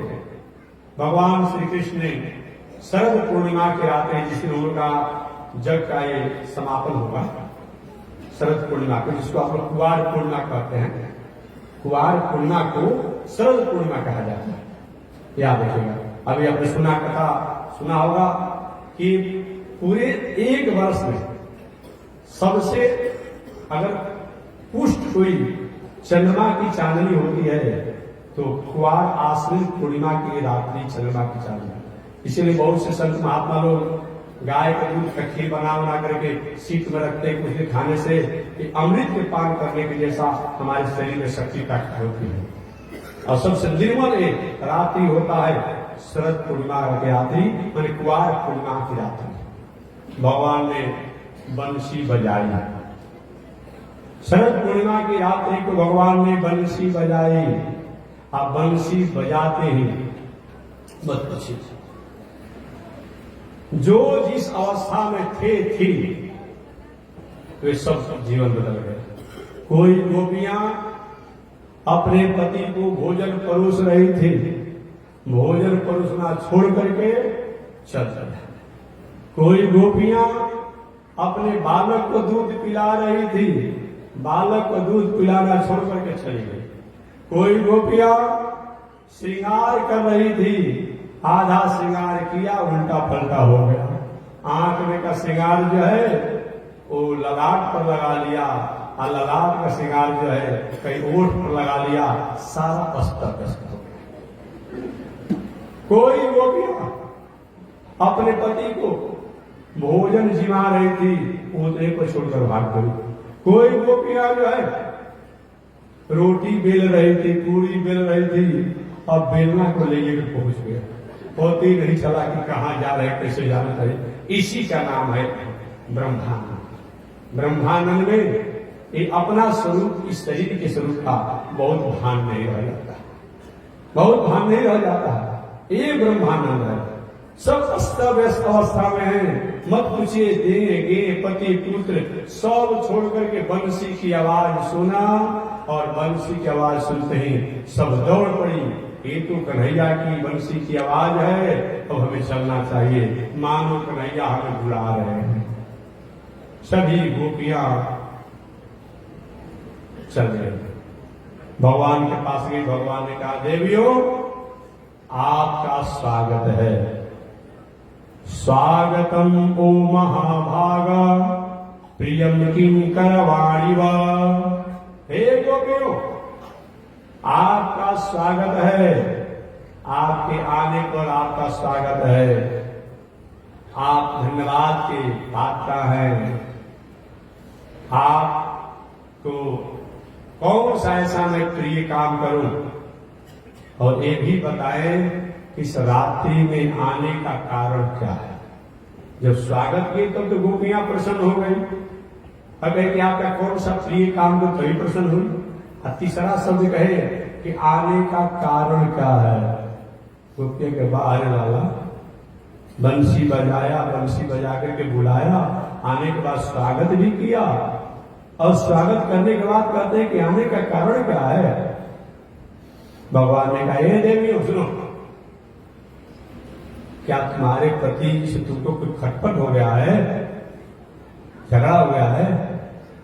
भगवान श्री कृष्ण ने शरद पूर्णिमा के रात है, जिस दिन उनका जग का ये समापन होगा, शरद पूर्णिमा को, जिसको आप लोग कुवार पूर्णिमा कहते हैं। कुवार पूर्णिमा को शरद पूर्णिमा कहा जाता है, याद रखिएगा। अभी आपने सुना, कथा सुना होगा कि पूरे एक वर्ष में सबसे अगर पुष्ट हुई चंद्रमा की चांदनी होती है तो कुवार आश्विन पूर्णिमा की रात्रि चंद्रमा की चांदनी। इसीलिए बहुत से संत महात्मा लोग गाय का दूध का खीर बना करके सीट में रखते हैं, कुछ खाने से अमृत के पान करने के जैसा हमारे शरीर में शक्ति प्राप्त होती है। और सबसे निर्मल एक रात्रि होता है शरद पूर्णिमा की रात्रि, माने कुवार पूर्णिमा की रात्रि। भगवान ने बंसी बजाई, शरद पूर्णिमा की रात्रि को भगवान ने बंसी बजाई। आप बंसी बजाते ही मत पूछिए, जो जिस अवस्था में थी वे सब जीवन बदल गए। कोई गोपियां अपने पति को भोजन परोस रही थी, भोजन परोसना छोड़ करके चल गए। कोई गोपियां अपने बालक को दूध पिला रही थी, बालक को दूध पिलाना छोड़ करके चली गई। कोई गोपियां श्रृंगार कर रही थी, आधा श्रृंगार किया उल्टा पलटा हो गया। आंख में का श्रृंगार जो है वो ललाट पर लगा लिया, और ललाट का श्रृंगार जो है कहीं ओठ पर लगा लिया, सारा अस्त व्यस्त हो गया। कोई गोपियां अपने पति को भोजन जिमा रही थी, उतने को छोड़कर भाग गई। कोई गोपियां जो है रोटी बेल रही थी, पूरी बेल रही थी, अब बेलना को लेकर पहुंच गया, पता ही नहीं चला कि कहां जा रहे, कैसे जाना चाहिए। इसी का नाम है ब्रह्मानंद। ब्रह्मानंद में ये अपना स्वरूप, इस शरीर के स्वरूप का बहुत भान नहीं रह जाता, बहुत भान नहीं रह जाता। ये ब्रह्मानंद है, सब अस्त व्यस्त अवस्था में है। मत पूछिए, दे गे पति पुत्र सब छोड़ करके बंसी की आवाज सुना, और बंसी की आवाज सुनते ही सब दौड़ पड़ी। ये तो कन्हैया की बंसी की आवाज है, अब हमें चलना चाहिए, मानो कन्हैया हमें बुला रहे हैं। सभी गोपियां चल गए, भगवान के पास गई। भगवान ने कहा, देवियों आपका स्वागत है। स्वागतम ओ महाभागा प्रियम किंकरवाणि वा। हे गोपियों, आपका स्वागत है, आपके आने पर आपका स्वागत है। आप धन्यवाद के पात्र हैं। आपको कौन सा ऐसा मैं प्रिय काम करूं, और ये भी बताएं कि इस रात्रि में आने का कारण क्या है। जब स्वागत किए तब तो गोपियां प्रसन्न हो गई। अगर कि आपका कौन सा प्रिय काम तो तभी प्रसन्न हुई। तीसरा शब्द कहे कि आने का कारण क्या है। गोपियों के बाहर लाला बंसी बजाया, बंसी बजा करके बुलाया, आने के बाद स्वागत भी किया, और स्वागत करने के बाद कहते हैं कि आने का कारण क्या है। भगवान ने कहा, ये देवियों सुनो, क्या तुम्हारे पति से तुमको कुछ खटपट हो गया है, झगड़ा हो गया है,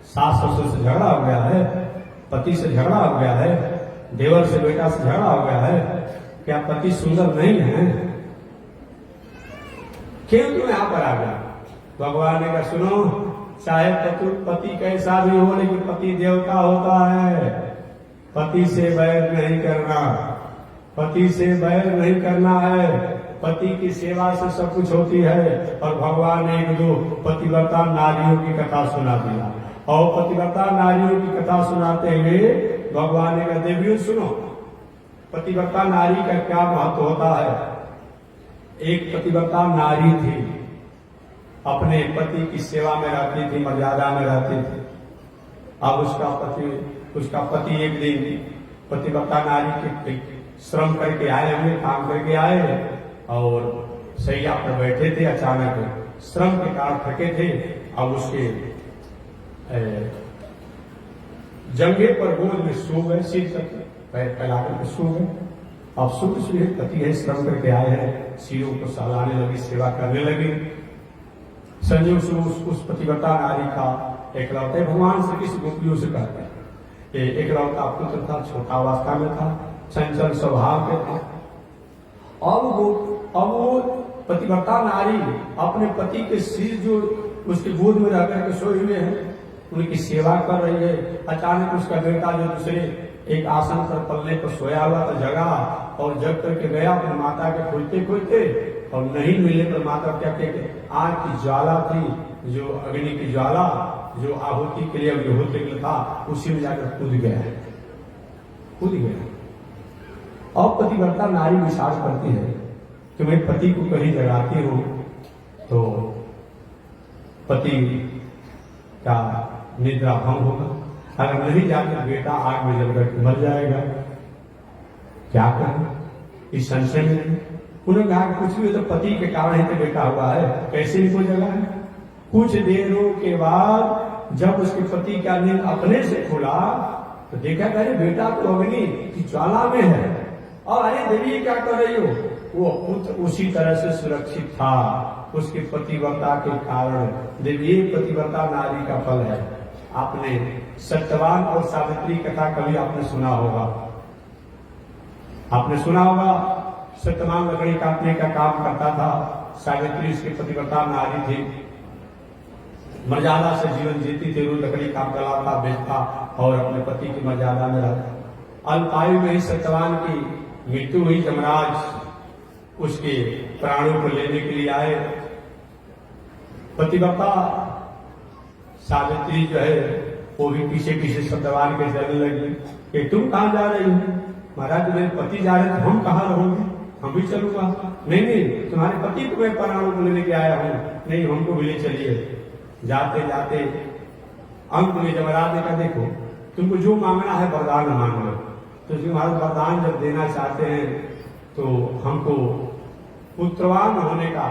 सास ससुर से झगड़ा हो गया है, पति से झगड़ा हो गया है, देवर से बेटा से झगड़ा हो गया है, क्या पति सुंदर नहीं है, क्यों तुम यहां पर आ गया। भगवान ने कहा, सुनो, चाहे पति कैसा भी हो, लेकिन पति देवता होता है। पति से बैर नहीं करना, पति से बैर नहीं करना है। पति की सेवा से सब कुछ होती है। और भगवान ने एक दो पतिव्रता नारियों की कथा सुना दिया, और पतिव्रता नारियों की कथा सुनाते हुए भगवान ने कहा, देवियों सुनो, पतिव्रता नारी का क्या महत्व होता है। एक पतिव्रता नारी थी, अपने पति की सेवा में रहती थी, मर्यादा में रहती थी। अब उसका पति एक दिन पतिव्रता नारी के श्रम करके आए हुए, काम करके आए, और सैया पर बैठे थे। अचानक श्रम के कारण थके थे। अब उसके जंघे पर गोद में सो गए, सिर तक पैर फैला करके सो गए। अब सुख से पति है, श्रम करके आए हैं, सिरों को सहलाने लगी, सेवा करने लगी। संयोग से उस पतिव्रता नारी का एकलौता, भगवान श्री कृष्ण गोपियों से कहते हैं, एकलौता पुत्र था, छोटा अवस्था में था, चंचल स्वभाव के था। अब वो पतिव्रता नारी अपने पति के सिर जो उसके गोद में रह करके सोए हुए हैं, उनकी सेवा कर रही है। अचानक उसका बेटा जो दूसरे एक आसन पर पल्ले पर सोया हुआ था, जगा, और जग करके गया अपनी माता के खोजते खोजते, और नहीं मिलने पर माता क्या कहते, आग की ज्वाला थी, जो अग्नि की ज्वाला जो आहुति के लिए अग्निहोत्र के लिए था, उसी में जाकर कूद गया। और पतिव्रता नारी विचार करती है कि मैं पति को कहीं जगाती हूं तो पति का निद्रा भंग होगा, अगर नहीं जाकर बेटा आग में जल करके मर जाएगा, क्या करें। इस संशय में उन्होंने कहा कि कुछ भी तो पति के कारण ही तो बेटा हुआ है, कैसे इनको जगा है। कुछ देरों के बाद जब उसके पति का नींद अपने से खुला तो देखा करे बेटा तो अग्नि की ज्वाला में है, और अरे देवी क्या कर रही हो। वो पुत्र उसी तरह से सुरक्षित था उसके पतिव्रता के कारण। देवी पतिव्रता नारी का फल है। आपने सत्यवान और सावित्री कथा कभी आपने सुना होगा, सत्यवान लकड़ी काटने का काम करता था, सावित्री उसकी पतिव्रता नारी थी, मर्यादा से जीवन जीती थी, रोज लकड़ी काम चलाता, बेचता और अपने पति की मर्यादा में रहता। अल्पायु में ही सत्यवान की मृत्यु हुई। यमराज उसके प्राणों को लेने के लिए आए। पतिव्रता सावित्री जो है वो भी पीछे पीछे सत्यवान के चलने लगी कि तुम कहां जा रही हो। महाराज मेरे पति जा रहे थे, हम कहां रहोगे, हम भी चलूंगा। नहीं, तुम्हारे पति को मैं प्राणों को लेने के आया हूं। नहीं, हमको भी ले चलिए। जाते जाते अंत में यमराज ने कहा, देखो तुमको जो मांगना है वरदान मांग लो। तो जो महाराज वरदान जब देना चाहते हैं तो हमको पुत्रवान होने का,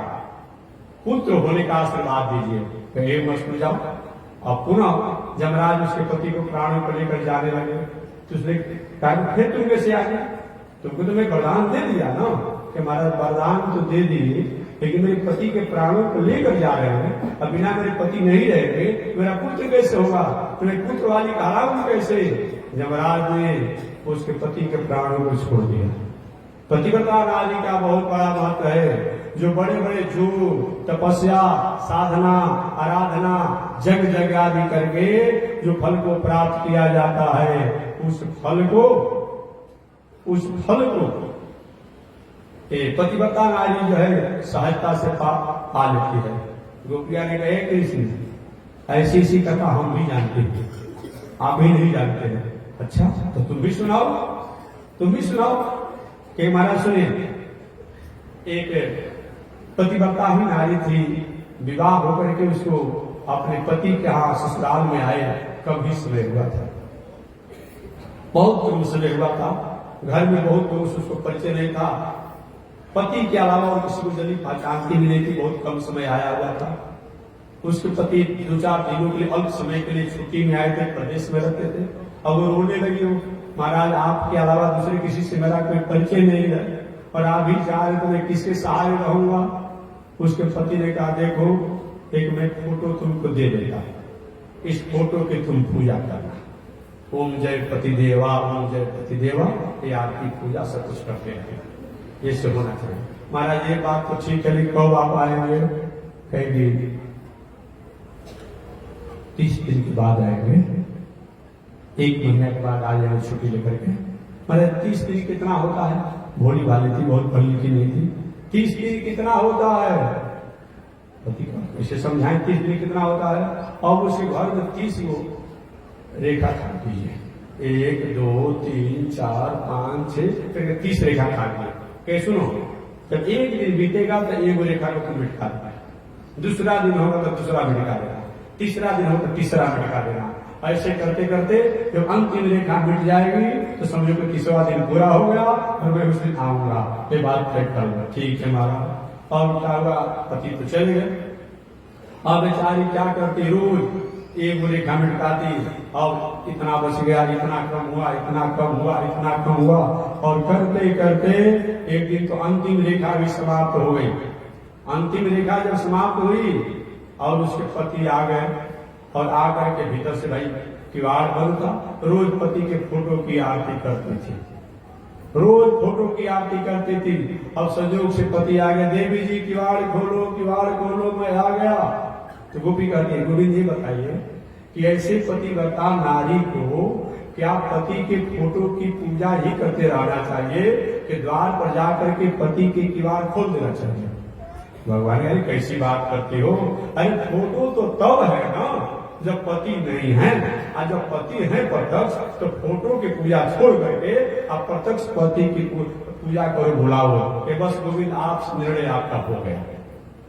पुत्र होने का आशीर्वाद दीजिए। तो एक मत जाओ। और पुनः यमराज उसके पति को प्राणों को लेकर जाने लगे। तो उसने कहा फिर तुम कैसे आ गए, तुमको तो मैं वरदान दे दिया ना कि महाराज वरदान तो दे दिए, लेकिन मेरे पति के प्राणों को लेकर जा रहे हैं। अब बिना मेरे पति नहीं रहेंगे मेरा पुत्र कैसे होगा, तुम्हें पुत्र वाली कहा कैसे। यमराज ने उसके पति के प्राणों को छोड़ दिया। पतिव्रता नारी का बहुत बड़ा महत्व है। जो बड़े बड़े योग, तपस्या, साधना, आराधना, जग जग आदि करके जो फल को प्राप्त किया जाता है, उस फल को पतिव्रता नारी जो है सहजता से पा लेती है। गोपिया ने कहे कृष्ण ऐसी सी कथा हम भी जानते हैं, आप भी नहीं जानते हैं। अच्छा तो तुम भी सुनाओ कि महाराज सुने। एक पतिव्रता ही नारी थी, विवाह होकर के उसको अपने पति के यहाँ ससुराल में आए, कभी समय हुआ था, बहुत कम समय हुआ था, घर में बहुत लोग उसको परिचय नहीं था, पति के अलावा और किसी को जल्दी पहचानती भी नहीं थी, बहुत कम समय आया हुआ था। उसके पति 2-4 दिनों के लिए, अल्प समय के लिए छुट्टी में आए थे, प्रदेश में रहते थे। अब वो रोने लगी, हो महाराज आपके अलावा दूसरे किसी से मेरा कोई परिचय नहीं है और आप भी चाह रहे तो मैं किसके सहारे रहूंगा। उसके पति ने कहा देखो एक मैं फोटो तुमको दे देता, इस फोटो की तुम पूजा करना, ओम जय पति देवा, ओम जय पति देवा, ये आपकी पूजा सब कुछ करते हैं, ये सब होना चाहिए। महाराज ये बात तो ठीक है, कब आप आएंगे? कहेगी 30 दिन के बाद आएंगे, 1 महीने के बाद आ जाएंगे छुट्टी लेकर के। महाराज 30 दिन कितना होता है? भोली भाली थी, बहुत पढ़ी लिखी नहीं थी। 30 दिन कितना होता है? पति का इसे समझाएं 30 दिन कितना होता है। और उसके घर में 30 को रेखा काट दीजिए, 1 2 3 4 5 6 30 रेखा काट दिए। सुनो, जब 1 दिन बीतेगा तो 1 रेखा को तुम मिटा देना, दूसरा दिन होगा तो दूसरा मिटा देना, तीसरा दिन होगा तो तीसरा मिटा देना। ऐसे करते करते जब अंतिम रेखा मिट जाएगी तो समझो कि 30वां दिन पूरा हो गया और मैं उस दिन आऊंगा, ये बात तय करूंगा। ठीक है महाराज। और क्या हुआ, पति तो चले गए। अब बेचारी क्या करती, रोज 1 रेखा मिटाती और इतना बच गया, इतना कम हुआ, इतना कम हुआ, इतना कम हुआ, और करते करते एक दिन तो अंतिम रेखा भी समाप्त हो गई। अंतिम रेखा जब समाप्त हुई और उसके पति आ गए और आकर के भीतर से भाई किवाड़ बंद था, रोज पति के फोटो की आरती करती थी, रोज फोटो की आरती करती थी। अब संजोग से पति आ गए, देवी जी किवाड़ खोलो, मैं आ गया। तो गोपी कहती है, गोविंद जी बताइए कि ऐसे पतिव्रता नारी को क्या पति के फोटो की पूजा ही करते रहना चाहिए कि द्वार पर जाकर के पति के किवाड़ खोल देना चाहिए? भगवान अरे कैसी बात करती हो, अरे फोटो तो तब है ना जब पति नहीं है, और जब पति है प्रत्यक्ष तो फोटो की पूजा छोड़ करके आप प्रत्यक्ष पति की पूजा करो, बुलाओ। कि बस गोविंद आप निर्णय आपका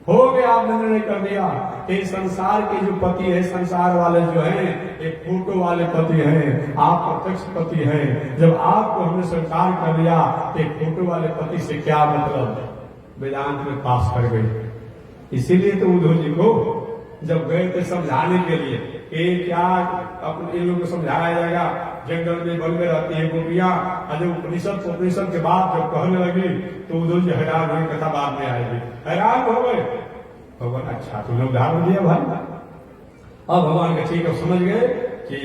हो गया, आपने निर्णय कर दिया कि संसार के जो पति है, संसार वाले जो हैं, एक फोटो वाले पति हैं, आप प्रत्यक्ष पति हैं। जब आपको हमने स्वीकार कर लिया तो फोटो वाले पति से क्या मतलब, वेदांत में पास कर गई। इसीलिए तो उद्धव जी को जब गए थे समझाने के लिए कि क्या अपने इन लोगों को समझाया जाएगा, जंगल में वन में रहती है गोपियां, और जब उपनिषद के बाद जब कहने लगी तो उद्धव जी हैरान हुए, कथा बाद में आएगी, हैरान हो गए। भगवान अच्छा तुम लोग धारण दिया भाई। अब भगवान का ठीक है, समझ गए कि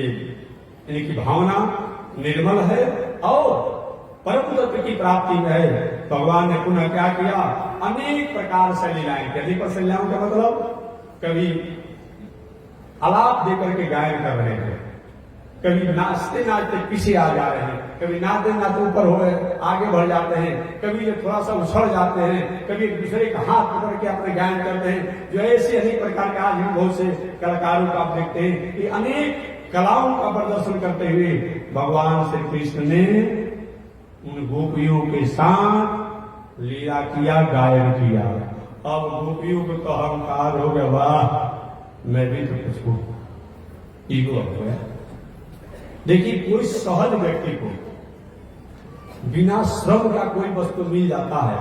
इनकी भावना निर्मल है और परम तत्व की प्राप्ति में है। भगवान ने पुनः क्या किया, अनेक प्रकार से लीलाएं की। अधिक लीलाओं का मतलब कभी आलाप देकर के गायन कर रहे हैं, कभी नाचते नाचते पीछे आ जा रहे हैं, कभी नाचते नाचते ऊपर हो आगे बढ़ जाते हैं, कभी थोड़ा सा उछल जाते हैं, कभी एक दूसरे का हाथ पकड़ के अपने गायन करते हैं। जो ऐसे अनेक प्रकार के आज हम बहुत से कलाकारों को आप देखते हैं कि अनेक कलाओं का प्रदर्शन करते हुए भगवान श्री कृष्ण ने उन गोपियों के साथ लीला किया, गायन किया। अब गोपियों को तो अहंकार हो गया, वाह मैं भी तो कुछ हूं, ईगो हो गया। देखिए कोई सहज व्यक्ति को बिना श्रम का कोई वस्तु मिल जाता है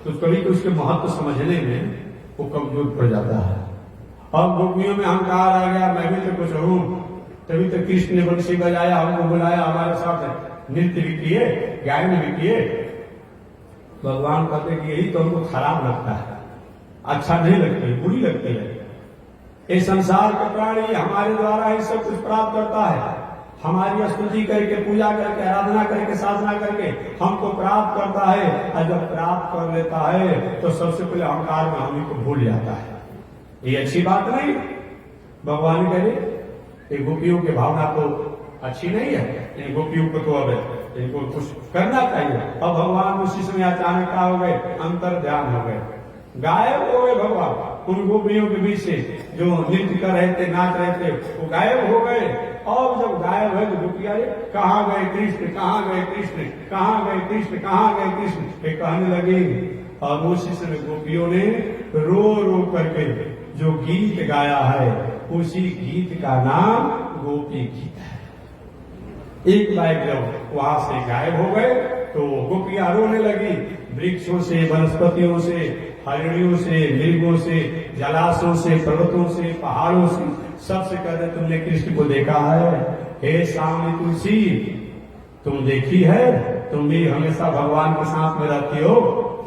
तो कभी तो उसके महत्व समझने में वो कमजोर पड़ जाता है। अब गोपियों में अहंकार आ गया, मैं भी तो कुछ हूं, तभी तो कृष्ण ने बंसी बजाया, हमको बुलाया, हमारे साथ नृत्य भी किए, गायन भी किए। भगवान कहते कि यही तो हमको खराब लगता है, अच्छा नहीं लगती, बुरी लगती है। ये संसार का प्राणी हमारे द्वारा ही सब कुछ प्राप्त करता है, हमारी स्तुति करके, पूजा करके, आराधना करके, साधना करके हमको प्राप्त करता है। और जब प्राप्त कर लेता है तो सबसे पहले अहंकार में हमें को भूल जाता है। ये अच्छी बात नहीं। भगवान कहे ये गोपियों की भावना तो अच्छी नहीं है, इन गोपियों को तो अब इनको कुछ करना चाहिए। अब भगवान उसी समय अचानक क्या हो गए, अंतर ध्यान हो गए, गायब हो गए भगवान। उन गोपियों के बीच से जो नृत्य कर रहे थे, नाच रहे थे, वो गायब हो गए। और जब गायब है तो गोपियां कहाँ गए कृष्ण, कहाँ गए कृष्ण, कहाँ गए कृष्ण, कहाँ गए कृष्ण, ये कहने लगे। और उसी समय गोपियों ने रो रो करके जो गीत गाया है, उसी गीत का नाम गोपी गीत है। एक बार जब वहां से गायब हो गए तो गोपियां रोने लगी। वृक्षों से, वनस्पतियों से, हरिणियों से, मृगों से, जलाशयों से, पर्वतों से, पहाड़ों से, सबसे कहते तुमने कृष्ण को देखा है? हे सामने तुलसी, तुम देखी है? तुम भी हमेशा भगवान के साथ में रहती हो।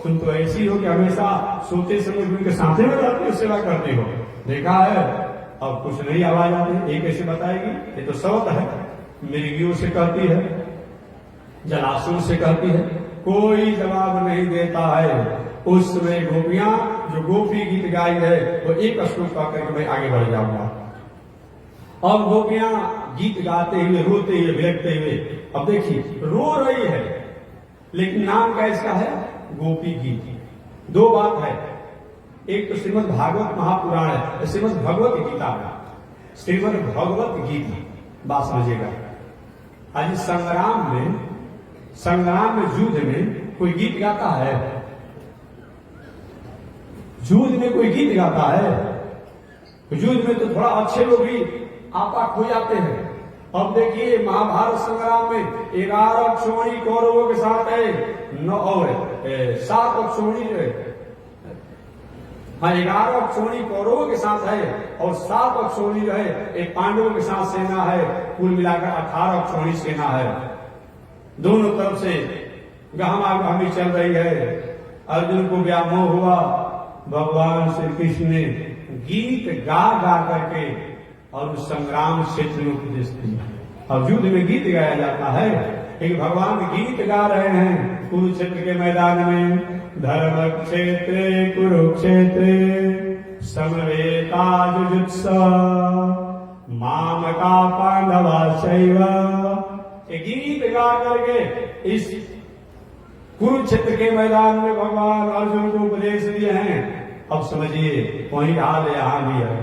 तुम तो ऐसी हो कि हमेशा सोते समय उनके साथ में रहती हो, सेवा करती हो। देखा है? अब कुछ नहीं आवाज आती। ये कैसे बताएगी? ये तो सवत है। मृगियों से कहती है, जलाशयों से कहती है, कोई जवाब नहीं देता है। उस समय गोपियां जो गोपी गीत गाई है वो एक श्लोक का करके मैं आगे बढ़ जाऊंगा। अब गोपियां गीत गाते हुए, रोते हुए, विलखते हुए, अब देखिए रो रही है, लेकिन नाम क्या इसका है? गोपी गीत। दो बात है, एक तो श्रीमद् भागवत महापुराण है, श्रीमद् भगवत गीता है, श्रीमद् भगवत गीता। बात समझिएगा। आज संग्राम में युद्ध में कोई गीत गाता है? युद्ध में कोई गीत गाता है? युद्ध में तो थोड़ा अच्छे लोग भी आपा खो जाते हैं। अब देखिए महाभारत संग्राम में 11 अक्षौणी कौरवों के साथ है, 9 और 7 अक्षौणी, हाँ 11 अक्षौणी कौरवों के साथ है और 7 अक्षौणी जो है एक पांडवों के साथ सेना है। कुल मिलाकर 18 अक्षौणी सेना है। दोनों तरफ से गहमागहमी चल रही है। अर्जुन को व्यामोह हुआ, भगवान श्री कृष्ण ने गीत गा गा करके और उस संग्राम क्षेत्र में उपदेश दिया। अब युद्ध में गीत गाया जाता है, लेकिन भगवान गीत गा रहे हैं कुरुक्षेत्र के मैदान में। धर्म क्षेत्रे कुरुक्षेत्रे समवेता जुजुत्सा मामका पांडवा शैव। गीत गा करके इस कुरुक्षेत्र के मैदान में भगवान अर्जुन को उपदेश दिए हैं। अब समझिए वही हाल यहां भी है।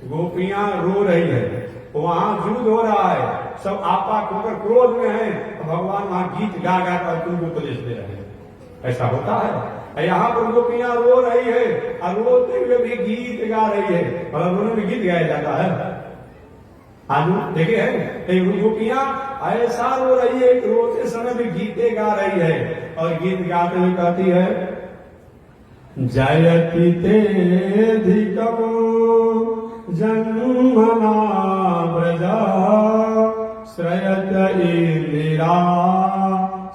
गोपियां रो रही है, वहां युद्ध हो रहा है, सब आपा खोकर क्रोध में है, भगवान वहां गीत गा गा कर अर्जुन को उपदेश दे रहे हैं। ऐसा होता है। यहाँ पर गोपियां रो रही है और रोते हुए भी गीत गा रही है, और रोने में गीत गाया जाता है। आज देखे है गोपियां ऐसा रो रही है, रोते समय भी गीते गा रही है, और गीत गाते हुए कहती है, जयति तेधिकम् जन्मना व्रजा श्रयत इंदिरा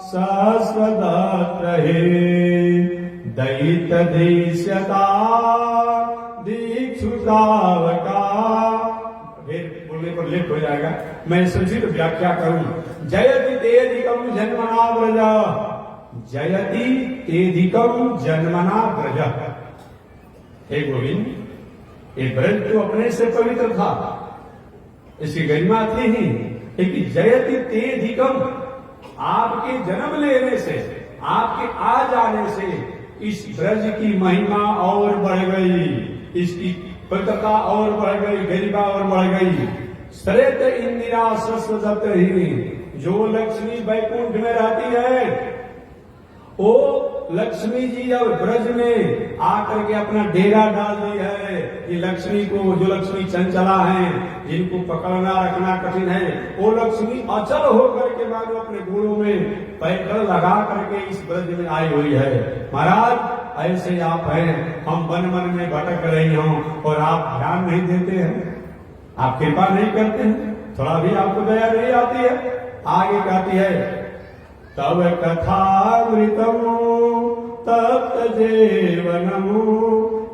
सस्वदत्र दैत दृश्यता दीक्षुतावका। फिर बोलने पर लेट हो जाएगा, मैं संक्षिप्त व्याख्या करूं। जयति तेधिकम् जन्मना व्रजा, जयति तेधिकम् जन्मना व्रज। हे गोविंद, ये ब्रज तो अपने से पवित्र था, इसकी गरिमा थी ही, लेकिन जयति तेधिकम्, आपके जन्म लेने से, आपके आ जाने से इस ब्रज की महिमा और बढ़ गई, इसकी पवित्रता और बढ़ गई, गरिमा और बढ़ गई। श्रेत इंदिरा सस्वदत्त ही, जो लक्ष्मी बैकुंठ में रहती है, वो लक्ष्मी जी जब ब्रज में आकर के अपना डेरा डाल दी है, ये लक्ष्मी को, जो लक्ष्मी चंचला हैं, जिनको पकड़ना रखना कठिन है, वो लक्ष्मी अचल होकर के बाद अपने गोड़ों में पैकर लगा करके इस ब्रज में आई हुई है। महाराज ऐसे आप हैं, हम वन वन में भटक रही हूं और आप ध्यान नहीं देते हैं, आप कृपा नहीं करते हैं, थोड़ा भी आपको दया नहीं आती है। आगे कहती है, तव कथामृतमो तप्त जीवनमो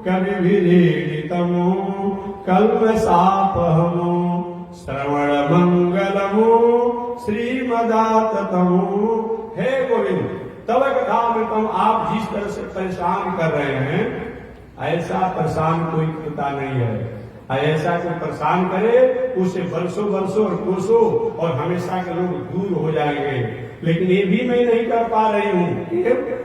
कविभिरीडितमो कल्मषापहमो श्रवण मंगलमो मदात तम। हे गोविंद, तब कथामृतम, आप जिस तरह से परेशान कर रहे हैं ऐसा परेशान कोई करता नहीं है। ऐसा कोई परेशान करे उसे वर्षों वर्षों और कोसों और हमेशा के लोग दूर हो जाएंगे, लेकिन ये भी मैं नहीं कर पा रही हूँ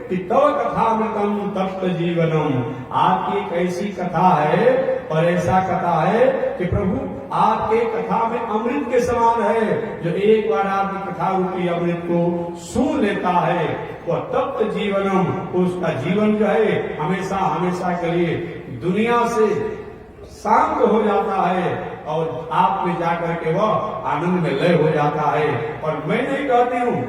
कि तव कथामृतम तप्त जीवनम। आपकी एक ऐसी कथा है और ऐसा कथा है कि प्रभु आपके कथा में अमृत के समान है। जो एक बार आपकी कथा रूपी अमृत को सुन लेता है वह तप्त जीवनम, उसका जीवन जो है हमेशा हमेशा के लिए दुनिया से शांत हो जाता है और आप में जाकर के वह आनंद में लय हो जाता है। और मैं नहीं कहती हूँ,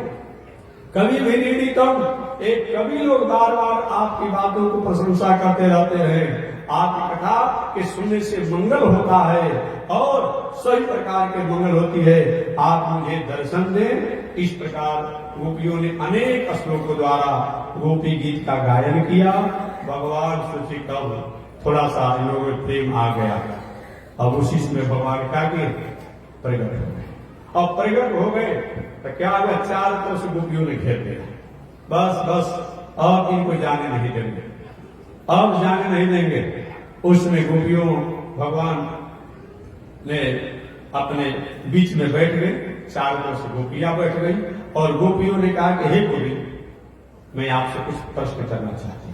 कभी भी नीडितम, एक कवि लोग बार बार आपकी बातों को प्रशंसा करते रहते हैं। आपकी कथा के सुनने से मंगल होता है और सही प्रकार के मंगल होती है। आप मुझे दर्शन दें। इस प्रकार गोपियों ने अनेक श्लोकों द्वारा गोपी गीत का गायन किया। भगवान सोचे कब थोड़ा सा इन लोगों में प्रेम आ गया, अब उसी में भगवान क्या किए, प्रकट हो गए। अब प्रकट हो गए तो क्या हुआ, चारों तरफ से गोपियों ने घेर लिया। बस बस अब इनको जाने नहीं देंगे, अब जाने नहीं देंगे। उसमें गोपियों भगवान ने अपने बीच में बैठ गए, चारों तरफ से गोपियां बैठ गई और गोपियों ने कहा कि हे गोपी, मैं आपसे कुछ प्रश्न करना चाहती हूँ।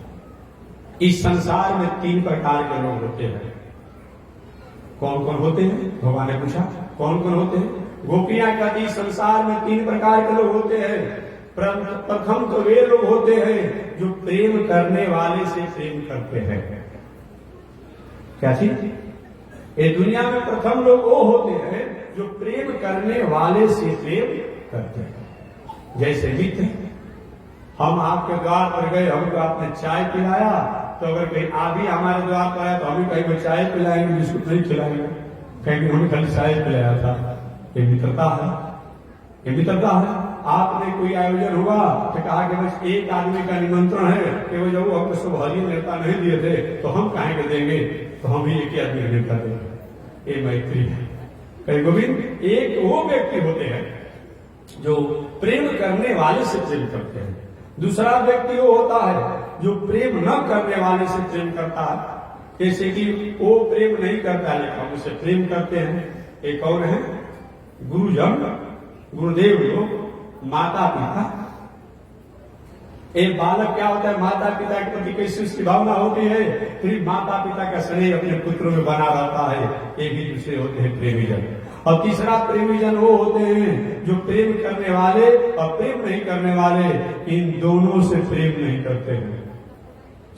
इस संसार में 3 प्रकार के लोग होते हैं। कौन कौन होते हैं, भगवान ने पूछा, कौन कौन होते हैं? गोपियां कहती संसार में 3 प्रकार के लोग होते हैं। प्रथम तो वे लोग होते हैं जो प्रेम करने वाले से प्रेम करते हैं। क्या चीज? ये दुनिया में प्रथम लोग वो होते हैं जो प्रेम करने वाले से प्रेम करते हैं। जैसे मित्र, हम आपके द्वार पर गए, हमको आपने चाय पिलाया, तो अगर कहीं आप भी हमारे द्वार पर आया तो हम भी कहीं को चाय पिलाएंगे, बिस्कुट नहीं खिलाएंगे, कहेंगे हमने खाली चाय पिलाया था। ये मित्रता है, ये मित्रता है। आपने कोई आयोजन हुआ तो कहा कि बस एक आदमी का निमंत्रण है कि वो जब हमको सब हरी नेता नहीं दिए थे तो हम कहें के देंगे, तो हम भी एक ही आदमी नेता देंगे। ये मैत्री है। कहीं गोविंद, एक वो व्यक्ति होते हैं जो प्रेम करने वाले से प्रेम करते हैं। दूसरा व्यक्ति वो होता है जो प्रेम न करने वाले से प्रेम करता है। जैसे कि वो प्रेम नहीं करता है लेकिन हम उसे प्रेम करते हैं। एक और है गुरुजन, गुरुदेव लोग, माता पिता। एक बालक क्या होता है, माता पिता के प्रति कैसी उसकी भावना होती है, फिर माता पिता का स्नेह अपने पुत्रों में बना रहता है। एक ही दूसरे होते हैं प्रेमीजन। और तीसरा प्रेमीजन वो होते हैं जो प्रेम करने वाले और प्रेम नहीं करने वाले, इन दोनों से प्रेम नहीं करते हैं।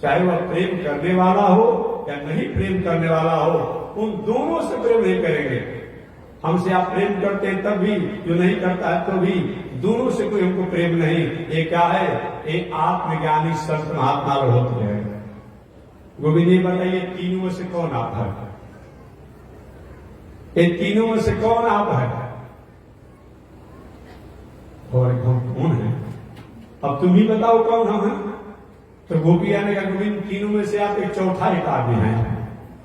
चाहे वह प्रेम करने वाला हो या नहीं प्रेम करने वाला हो, उन दोनों से प्रेम नहीं करेंगे। हमसे आप प्रेम करते हैं तब भी, जो नहीं करता है तो भी, दोनों से कोई हमको प्रेम नहीं। ये क्या है, एक आत्मज्ञानी संत महात्मा होते हैं। गोविंद जी बताइए, तीनों में से कौन आप है? ये तीनों में से कौन आप है? और कौन है? अब तुम ही बताओ कौन हम हैं? तो गोपिया ने कहा गोविंद, तीनों में से आप एक चौथा एक आदमी है।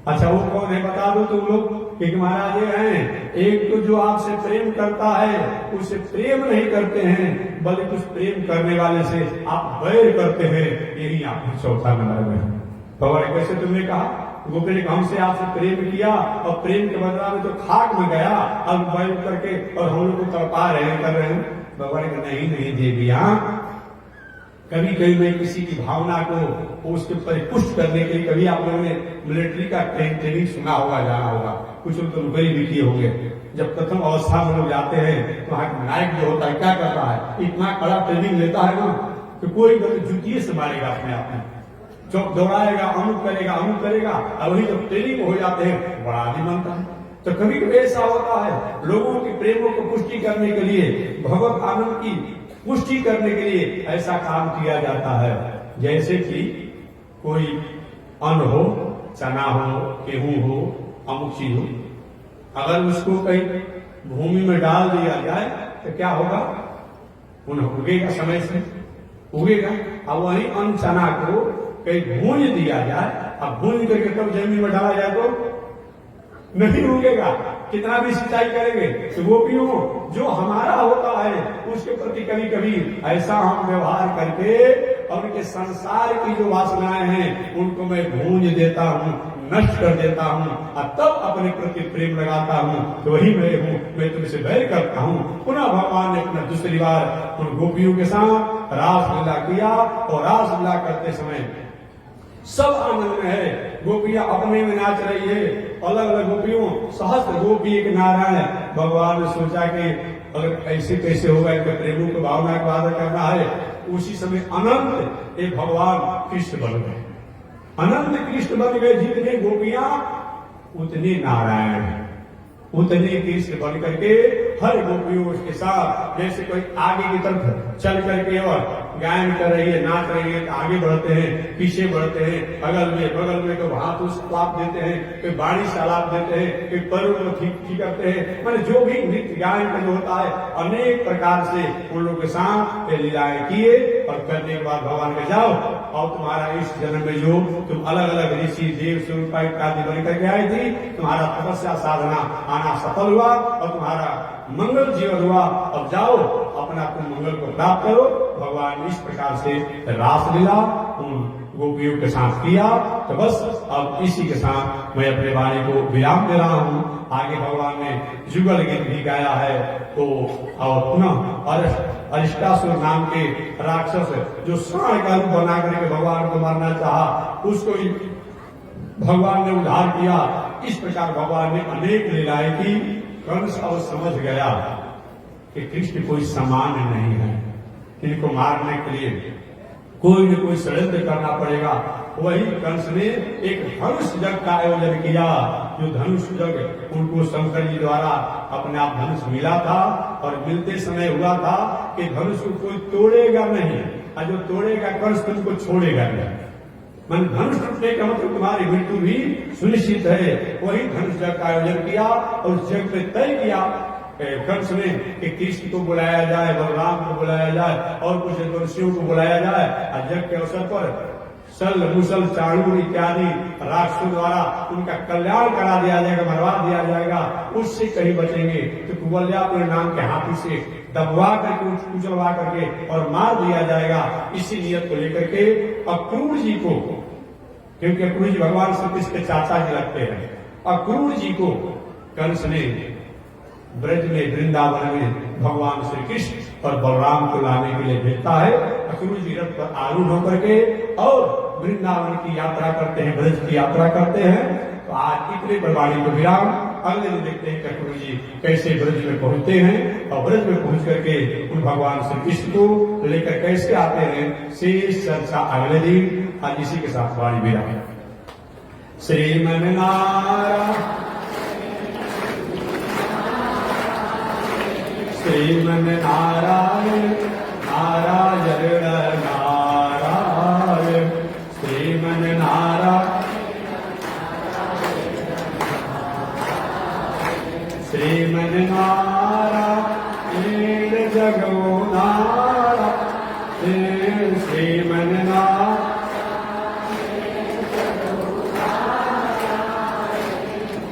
अच्छा, वो कौन है बता दो तुम लोग। कि महाराज ये हैं, एक तो जो आपसे प्रेम करता है उसे प्रेम नहीं करते हैं, बल्कि उस प्रेम करने वाले से आप वैर करते हैं। यही आपको चौथा नंबर में है। भगवान कैसे तुमने कहा, गोपी ने हमसे आपसे प्रेम किया और प्रेम के बदला में तो खाक में गया, अब वैर करके और हम लोग को तड़पा रहे हैं, कर रहे हैं। भगवान ने नहीं नहीं देवियां, कभी कभी मैं किसी की भावना को उसके परिपुष्ट करने के लिए, कभी आप लोगों ने मिलिट्री का ट्रेनिंग सुना होगा, जाना होगा, कुछ लोग तो रुपये भी किए होंगे। जब प्रथम अवस्था में लोग जाते हैं तो वहां नायक जो होता है क्या करता है, इतना कड़ा ट्रेनिंग लेता है ना कि कोई जुतिये से मारेगा, अपने आप में चौक दौड़ाएगा, अमुक करेगा, और वही जब ट्रेनिंग हो जाते हैं बड़ा आदमी बनता है। तो कभी कभी ऐसा होता है, लोगों के प्रेमों को पुष्टि करने के लिए, भगवत आनंद की पुष्टि करने के लिए ऐसा काम किया जाता है। जैसे कि कोई अन्न हो, चना हो, गेहूं हो, अमुक चीज हो, अगर उसको कहीं भूमि में डाल दिया जाए तो क्या होगा, उगेगा, समय से उगेगा। अब वही अन्न चना को कहीं भूंज दिया जाए, अब भूंज करके तब जमीन में डाला जाए तो नहीं उगेगा। कितना भी सिंचाई करेंगे तो गोपियों जो हमारा होता है उसके प्रति कभी कभी ऐसा हम व्यवहार करके और उनके संसार की जो वासनाएं हैं उनको मैं भूंज देता हूँ, नष्ट कर देता हूँ और तब अपने प्रति प्रेम लगाता हूँ तो वही मैं हूँ, मैं तुमसे बैर करता हूँ। पुनः भगवान ने अपना दूसरी बार उन गोपियों के साथ रासलीला किया और रासलीला करते समय सब आनंद में है। गोपियां अपने में नाच रही है, अलग अलग गोपियों, सहस्त्र गोपी एक नारायण। भगवान ने सोचा कि अगर ऐसे कैसे होगा, इनके प्रेमों को भावना का आदर करना है। उसी समय अनंत एक भगवान कृष्ण बन गए, अनंत कृष्ण बन गए। जितने गोपियां उतने नारायण, उतने कृष्ण बन करके हर गोपियों के साथ जैसे कोई आगे की तरफ चल करके और गायन कर रही है, नाच रही है, तो आगे बढ़ते हैं, पीछे बढ़ते हैं, अगल में बगल में तो हाथ उस लाभ देते हैं, कोई बाड़ी से लाभ देते हैं, कोई पैरों को ठीक करते हैं। मैंने जो भी नृत्य गायन का जो होता है अनेक प्रकार से उन लोगों के साथ लीलाएं किए और करने के बाद भगवान के जाओ और तुम्हारा इस जन्म में जो तुम अलग अलग ऋषि देव स्वरूप इत्यादि बन करके आई थी, तुम्हारा तपस्या साधना आना सफल हुआ और तुम्हारा मंगल जीवन हुआ। अब जाओ अपना तुम मंगल को प्राप्त करो। भगवान इस प्रकार से रासलीला उन गोपियों के साथ किया। तो बस अब इसी के साथ मैं अपने वाणी को विराम दे रहा हूँ। आगे भगवान ने जुगल गीत भी गाया है तो और पुनः अरिष्टासुर नाम के राक्षस जो सांड का रूप बना करके भगवान को मारना चाहा, उसको भगवान ने उद्धार किया। इस प्रकार भगवान ने अनेक लीलाएं की। कंस अब समझ गया कि कृष्ण कोई सामान्य नहीं है, इनको मारने के लिए कोई न कोई षड्यंत्र करना पड़ेगा। वही कंस ने एक धनुष यज्ञ का आयोजन किया। जो धनुष यज्ञ उनको शंकर जी द्वारा अपने आप धनुष मिला था और मिलते समय हुआ था कि धनुष को कोई तोड़ेगा नहीं और जो तोड़ेगा कंस तुमको छोड़ेगा नहीं। मन धनुष टूटने का मतलब तुम्हारी मृत्यु भी सुनिश्चित है। वही धनुष यज्ञ का आयोजन किया और उस यज्ञ में तय किया कंस ने कि कृष्ण को बुलाया जाए, बलराम को बुलाया जाए और कुछ ऋषियों को बुलाया जाए। यज्ञ के अवसर पर सल मुसल चाणूर इत्यादि राक्षसों द्वारा उनका कल्याण करा दिया जाएगा, मरवा दिया जाएगा। उससे कहीं बचेंगे तो कुबल्या अपने नाम के हाथी से दबवा करके कुचलवा करके और मार दिया जाएगा। इसी नियत को लेकर के अक्रूर जी को, क्योंकि अक्रूर जी भगवान श्री कृष्ण के चाचा जी लगते हैं, अक्रूर जी को कंस ने ब्रज में वृंदावन में भगवान श्री कृष्ण और बलराम को लाने के लिए भेजता है। अक्रूर जी रथ पर आरूढ़ होकर के और वृंदावन की यात्रा करते हैं, ब्रज की यात्रा करते हैं। तो आज इतने बलवाणी को विराम। अगले दिन देखते हैं अक्रूर जी कैसे ब्रज में पहुंचते हैं और ब्रज में पहुंच करके उन भगवान श्री कृष्ण को लेकर कैसे आते हैं, शेष चर्चा अगले दिन। आज इसी के साथ वाणी विराम। श्रीमन नारायण श्रीमन नारायण नारायण नारायण श्रीमन नारायण श्रीमन नारायण जगो नारायण श्रीमन नारायण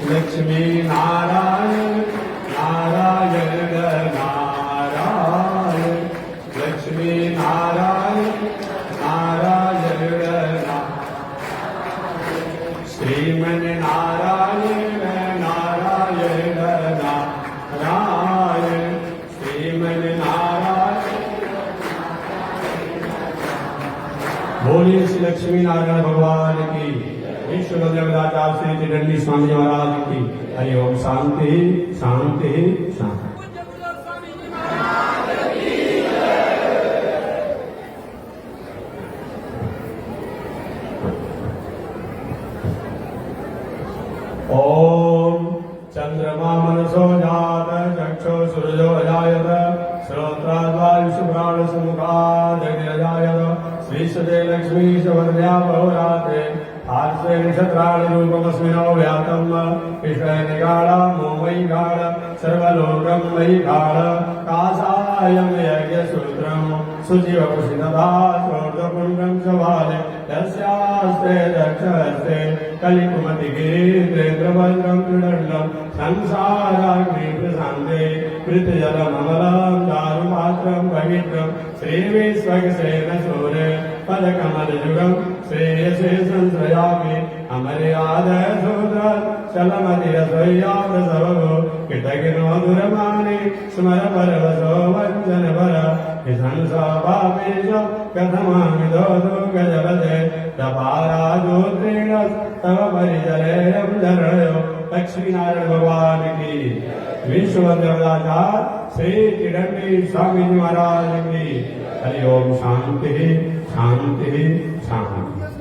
लक्ष्मी नारायण नारायण नारायण लक्ष्मी नारायण नारायण श्रीमन नारायण नारायण नारायण श्रीमन नारायण। बोलिए श्री लक्ष्मी नारायण भगवान की, विश्व जगदाचार्य श्री चिदंडी स्वामी महाराज की। हरि ओम। शांति शांति शांति। ओम चंद्रमा मनसो जात चक्षु सूर्यो अजायत श्रोत्राद्वायुषु प्राण सुमुखादग्निरजायत श्रीशते लक्ष्मी सवर्या बहुराते हास्ये नक्षत्राणि रूपमस्मिनो व्यातम् कृष्णनिगाढ मोमयि गाढ सर्वलोकं मयि गाढ कासायं यज्ञसूत्रं सुजीवकुशितधा श्रोत्रपुण्डं च वाले यस्यास्ते दक्षहस्ते कलिकुमति गिरीन्द्रेन्द्रवज्रं त्रिदण्डं संसाराग्नि प्रशान्ते कृतजलममलं दारुपात्रं पवित्रं श्रीविश्वक्सेन सूर्य पदकमलयुगं श्रेयसे संश्रयामि अमर्यादशूद्र चलमतिरसोय्याव्रसवो कृतघ्नो दुरमाणि स्मर परवशो वञ्चन पर विशंसापापेश कथमामिदो गजवते तपाराजोत्रेण तव परिचलेयं धरणयो लक्ष्मीनारायण भगवान की विश्वदेवदाचार्य श्री किरण्डी स्वामी महाराज की हरि ओम शांति शांति शांति।